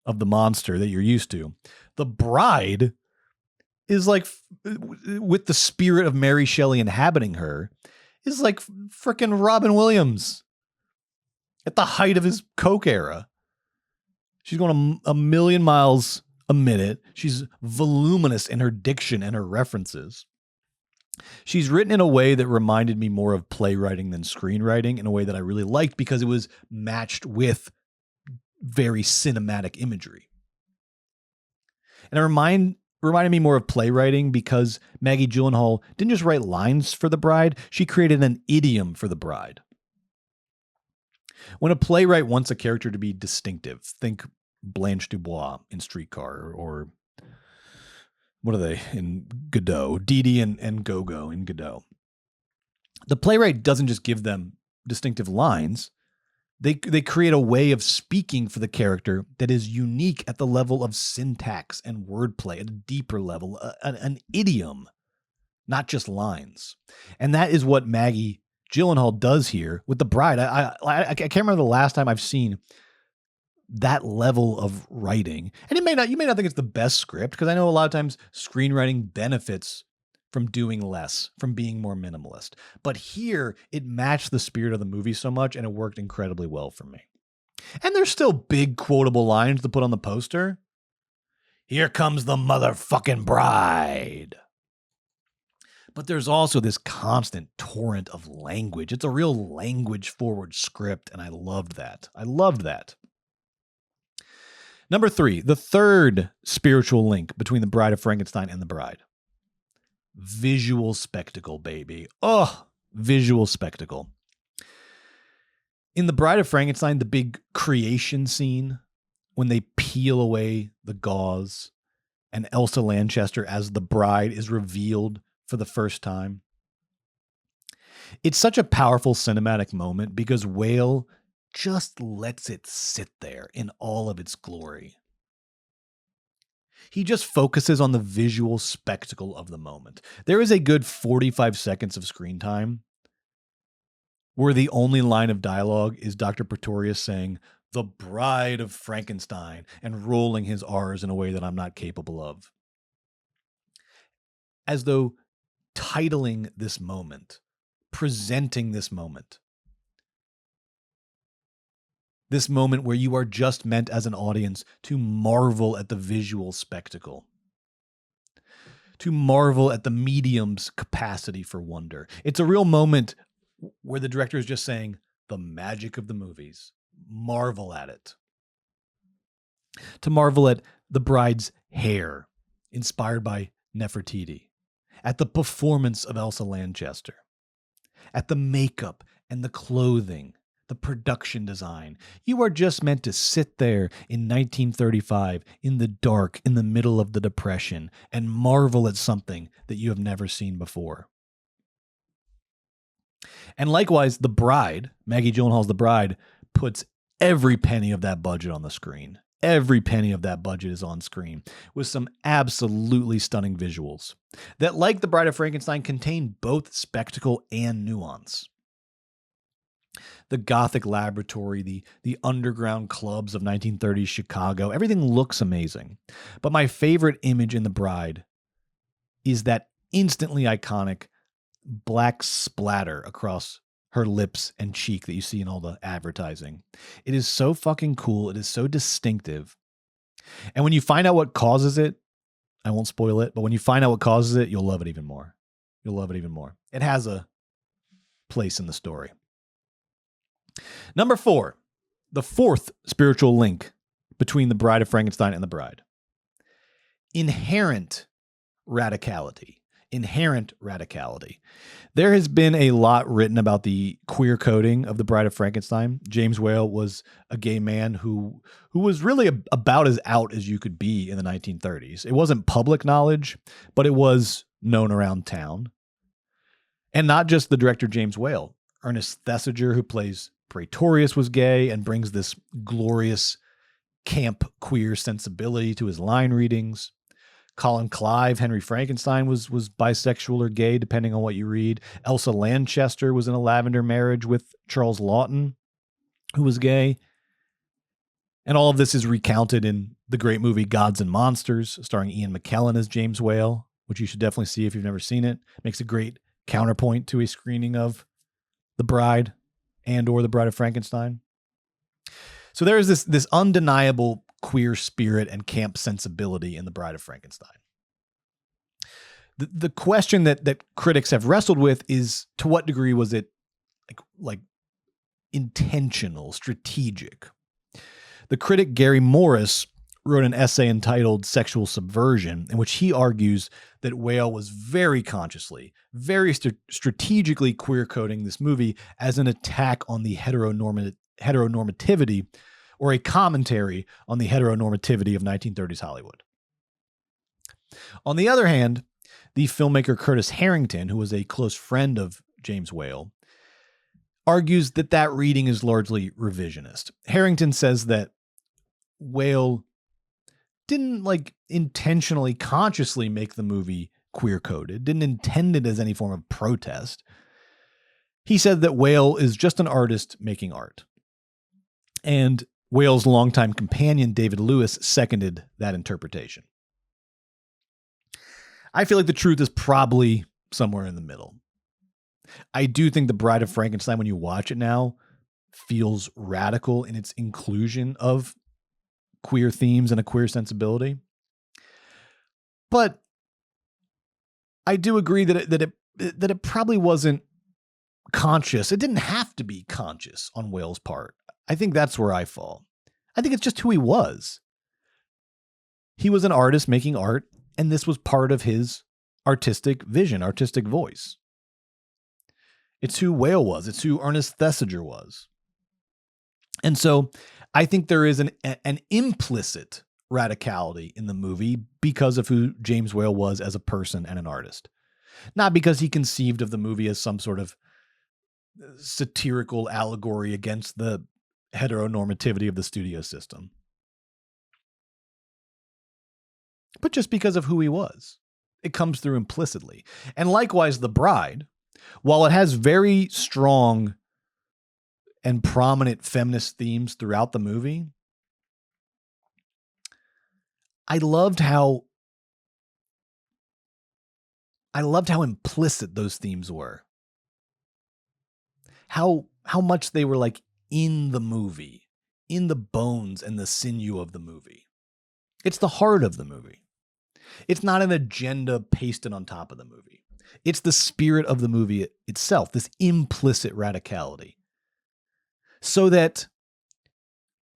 of the monster that you're used to, the bride is like, with the spirit of Mary Shelley inhabiting her, is like frickin' Robin Williams at the height of his Coke era. She's going a million miles a minute. She's voluminous in her diction and her references. She's written in a way that reminded me more of playwriting than screenwriting, in a way that I really liked because it was matched with very cinematic imagery. And it reminded me more of playwriting because Maggie Gyllenhaal didn't just write lines for the bride, she created an idiom for the bride. When a playwright wants a character to be distinctive, think Blanche Dubois in Streetcar, or what are they in Godot? Dee Dee and Go-Go in Godot. The playwright doesn't just give them distinctive lines. They create a way of speaking for the character that is unique at the level of syntax and wordplay, at a deeper level, an idiom, not just lines. And that is what Maggie Gyllenhaal does here with the bride. I can't remember the last time I've seen that level of writing. And you may not think it's the best script, because I know a lot of times screenwriting benefits from doing less, from being more minimalist. But here, it matched the spirit of the movie so much, and it worked incredibly well for me. And there's still big quotable lines to put on the poster. Here comes the motherfucking bride. But there's also this constant torrent of language. It's a real language-forward script, and I loved that. Number 3, the third spiritual link between The Bride of Frankenstein and the bride. Visual spectacle, baby. Oh, visual spectacle. In The Bride of Frankenstein, the big creation scene, when they peel away the gauze and Elsa Lanchester as the bride is revealed for the first time. It's such a powerful cinematic moment because Whale just lets it sit there in all of its glory. He just focuses on the visual spectacle of the moment. There is a good 45 seconds of screen time where the only line of dialogue is Dr. Pretorius saying, "The Bride of Frankenstein," and rolling his R's in a way that I'm not capable of. As though titling this moment, presenting this moment where you are just meant as an audience to marvel at the visual spectacle, to marvel at the medium's capacity for wonder. It's a real moment where the director is just saying, the magic of the movies, marvel at it. To marvel at the bride's hair, inspired by Nefertiti, at the performance of Elsa Lanchester, at the makeup and the clothing the production design. You are just meant to sit there in 1935 in the dark, in the middle of the Depression, and marvel at something that you have never seen before. And likewise, The Bride, Maggie Gyllenhaal's The Bride, puts every penny of that budget on the screen. Every penny of that budget is on screen with some absolutely stunning visuals that, like The Bride of Frankenstein, contain both spectacle and nuance. The Gothic laboratory, the underground clubs of 1930s Chicago, everything looks amazing. But my favorite image in The Bride is that instantly iconic black splatter across her lips and cheek that you see in all the advertising. It is so fucking cool. It is so distinctive. And when you find out what causes it, I won't spoil it, but when you find out what causes it, you'll love it even more. You'll love it even more. It has a place in the story. Number 4, the fourth spiritual link between The Bride of Frankenstein and The Bride. Inherent radicality. Inherent radicality. There has been a lot written about the queer coding of The Bride of Frankenstein. James Whale was a gay man who was really about as out as you could be in the 1930s. It wasn't public knowledge, but it was known around town. And not just the director James Whale. Ernest Thesiger, who plays Praetorius, was gay and brings this glorious camp queer sensibility to his line readings. Colin Clive, Henry Frankenstein, was bisexual or gay, depending on what you read. Elsa Lanchester was in a lavender marriage with Charles Laughton, who was gay. And all of this is recounted in the great movie Gods and Monsters, starring Ian McKellen as James Whale, which you should definitely see if you've never seen it. Makes a great counterpoint to a screening of The Bride and or The Bride of Frankenstein. So there is this undeniable queer spirit and camp sensibility in The Bride of Frankenstein. The question that critics have wrestled with is, to what degree was it like intentional, strategic? The critic Gary Morris wrote an essay entitled Sexual Subversion, in which he argues that Whale was very consciously, very strategically queer coding this movie as an attack on the heteronormativity, or a commentary on the heteronormativity of 1930s Hollywood. On the other hand, the filmmaker Curtis Harrington, who was a close friend of James Whale, argues that that reading is largely revisionist. Harrington says that Whale didn't intentionally, consciously make the movie queer-coded, didn't intend it as any form of protest. He said that Whale is just an artist making art. And Whale's longtime companion, David Lewis, seconded that interpretation. I feel like the truth is probably somewhere in the middle. I do think The Bride of Frankenstein, when you watch it now, feels radical in its inclusion of queer themes and a queer sensibility. But I do agree that it probably wasn't conscious. It didn't have to be conscious on Whale's part. I think that's where I fall. I think it's just who he was. He was an artist making art, and this was part of his artistic vision, artistic voice. It's who Whale was. It's who Ernest Thesiger was. And so I think there is an implicit radicality in the movie because of who James Whale was as a person and an artist. Not because he conceived of the movie as some sort of satirical allegory against the heteronormativity of the studio system, but just because of who he was. It comes through implicitly. And likewise, The Bride, while it has very strong and prominent feminist themes throughout the movie, I loved how implicit those themes were. How much they were in the movie, in the bones and the sinew of the movie. It's the heart of the movie. It's not an agenda pasted on top of the movie. It's the spirit of the movie itself, this implicit radicality. So that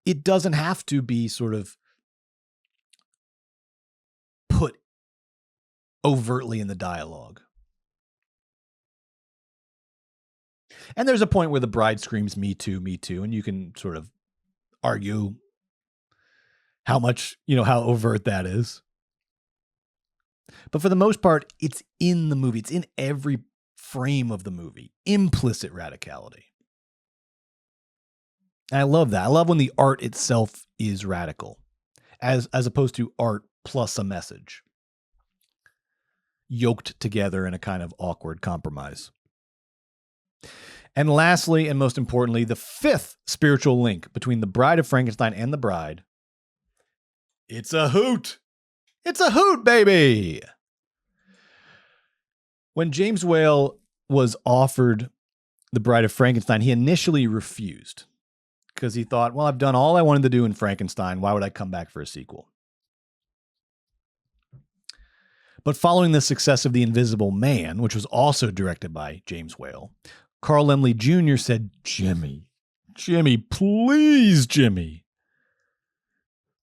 it doesn't have to be sort of put overtly in the dialogue. And there's a point where the bride screams, me too, and you can sort of argue how much, how overt that is. But for the most part, it's in the movie. It's in every frame of the movie. Implicit radicality. And I love that. I love when the art itself is radical, as opposed to art plus a message, yoked together in a kind of awkward compromise. And lastly, and most importantly, the fifth spiritual link between the Bride of Frankenstein and the Bride. It's a hoot. It's a hoot, baby. When James Whale was offered the Bride of Frankenstein, he initially refused because he thought, well, I've done all I wanted to do in Frankenstein. Why would I come back for a sequel? But following the success of The Invisible Man, which was also directed by James Whale, Carl Laemmle Jr. said, Jimmy, please, Jimmy.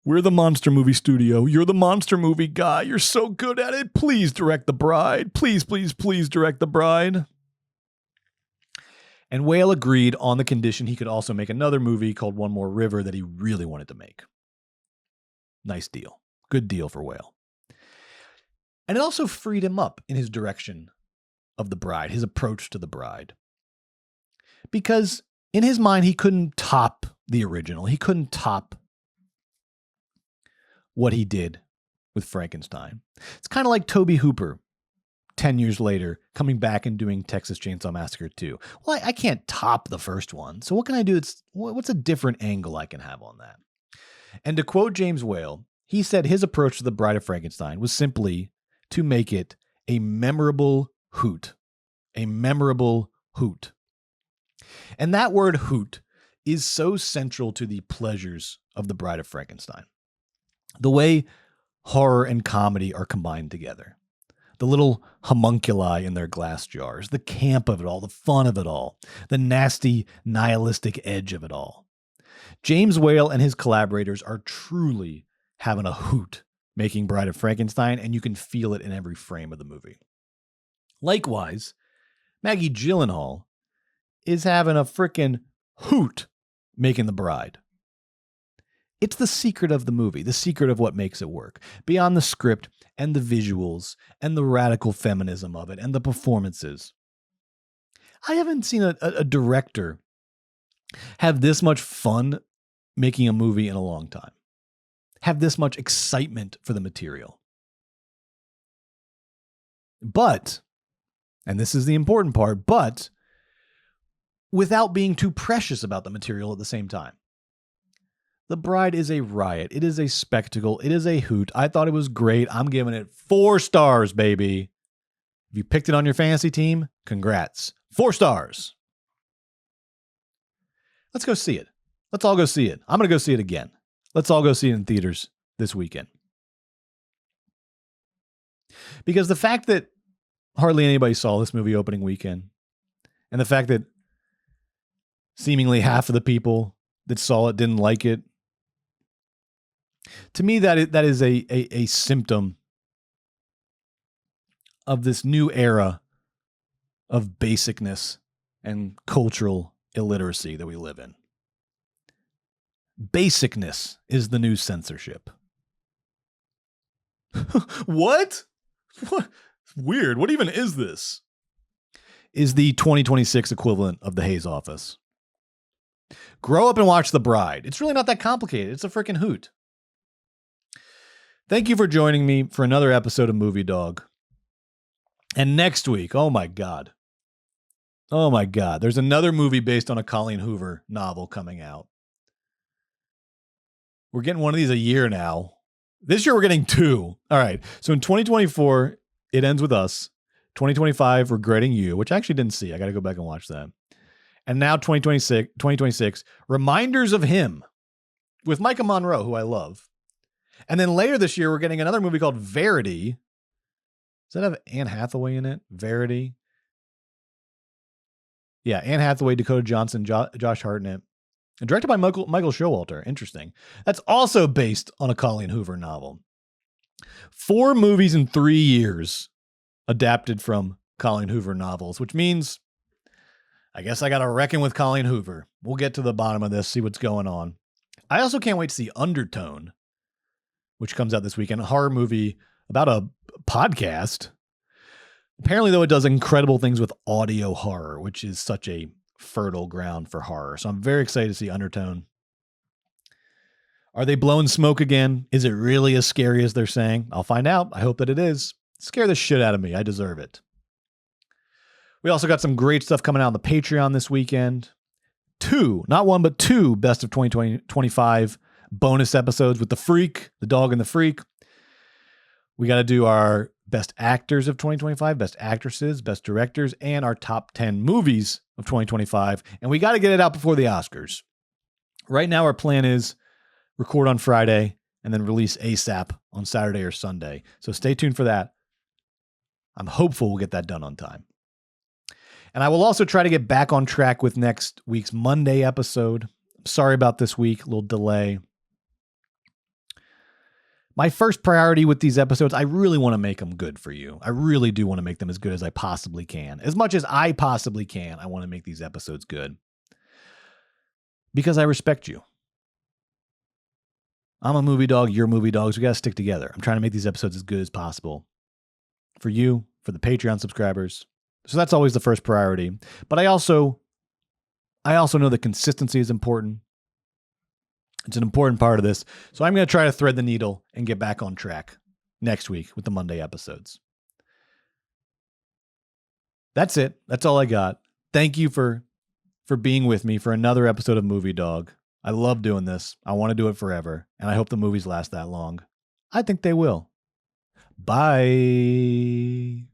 We're the monster movie studio. You're the monster movie guy. You're so good at it. Please direct The Bride. Please, please, please direct The Bride. And Whale agreed on the condition he could also make another movie called One More River that he really wanted to make. Nice deal. Good deal for Whale. And it also freed him up in his direction of The Bride, his approach to The Bride. Because in his mind, he couldn't top the original. He couldn't top what he did with Frankenstein. It's kind of like Tobe Hooper, 10 years later, coming back and doing Texas Chainsaw Massacre 2. Well, I can't top the first one. So what can I do? What's a different angle I can have on that? And to quote James Whale, he said his approach to The Bride of Frankenstein was simply to make it a memorable hoot. A memorable hoot. And that word hoot is so central to the pleasures of The Bride of Frankenstein. The way horror and comedy are combined together. The little homunculi in their glass jars, the camp of it all, the fun of it all, the nasty nihilistic edge of it all. James Whale and his collaborators are truly having a hoot making Bride of Frankenstein, and you can feel it in every frame of the movie. Likewise, Maggie Gyllenhaal is having a frickin' hoot making The Bride. It's the secret of the movie, the secret of what makes it work. Beyond the script and the visuals and the radical feminism of it and the performances. I haven't seen a director have this much fun making a movie in a long time. Have this much excitement for the material. But, and this is the important part, but without being too precious about the material at the same time. The Bride is a riot. It is a spectacle. It is a hoot. I thought it was great. I'm giving it 4 stars, baby. If you picked it on your fantasy team, congrats. 4 stars. Let's go see it. Let's all go see it. I'm going to go see it again. Let's all go see it in theaters this weekend. Because the fact that hardly anybody saw this movie opening weekend, and the fact that seemingly half of the people that saw it didn't like it, to me, that is a symptom of this new era of basicness and cultural illiteracy that we live in. Basicness is the new censorship. What? What? Weird. What even is this? Is the 2026 equivalent of the Hayes Office. Grow up and watch The Bride. It's really not that complicated. It's a freaking hoot. Thank you for joining me for another episode of Movie Dawg. And next week, oh my God, there's another movie based on a Colleen Hoover novel coming out. We're getting one of these a year now. This year we're getting 2. All right. So in 2024, it ends with Us. 2025, Regretting You, which I actually didn't see. I got to go back and watch that. And now 2026, Reminders of Him with Micah Monroe, who I love. And then later this year, we're getting another movie called Verity. Does that have Anne Hathaway in it? Verity. Yeah, Anne Hathaway, Dakota Johnson, Josh Hartnett. And directed by Michael Showalter. Interesting. That's also based on a Colleen Hoover novel. 4 movies in 3 years adapted from Colleen Hoover novels, which means I guess I got to reckon with Colleen Hoover. We'll get to the bottom of this, see what's going on. I also can't wait to see Undertone, which comes out this weekend, a horror movie about a podcast. Apparently, though, it does incredible things with audio horror, which is such a fertile ground for horror. So I'm very excited to see Undertone. Are they blowing smoke again? Is it really as scary as they're saying? I'll find out. I hope that it is. Scare the shit out of me. I deserve it. We also got some great stuff coming out on the Patreon this weekend. 2, not 1, but 2 best of 2025 bonus episodes with the Freak, the Dawg and the Freak. We got to do our best actors of 2025, best actresses, best directors, and our top 10 movies of 2025. And we got to get it out before the Oscars. Right now, our plan is record on Friday and then release ASAP on Saturday or Sunday. So stay tuned for that. I'm hopeful we'll get that done on time. And I will also try to get back on track with next week's Monday episode. Sorry about this week, a little delay. My first priority with these episodes, I really want to make them good for you. I really do want to make them as good as I possibly can. As much as I possibly can, I want to make these episodes good. Because I respect you. I'm a movie dog, you're movie dogs. We got to stick together. I'm trying to make these episodes as good as possible. For you, for the Patreon subscribers. So that's always the first priority. But I also know that consistency is important. It's an important part of this. So I'm going to try to thread the needle and get back on track next week with the Monday episodes. That's it. That's all I got. Thank you for being with me for another episode of Movie Dog. I love doing this. I want to do it forever. And I hope the movies last that long. I think they will. Bye.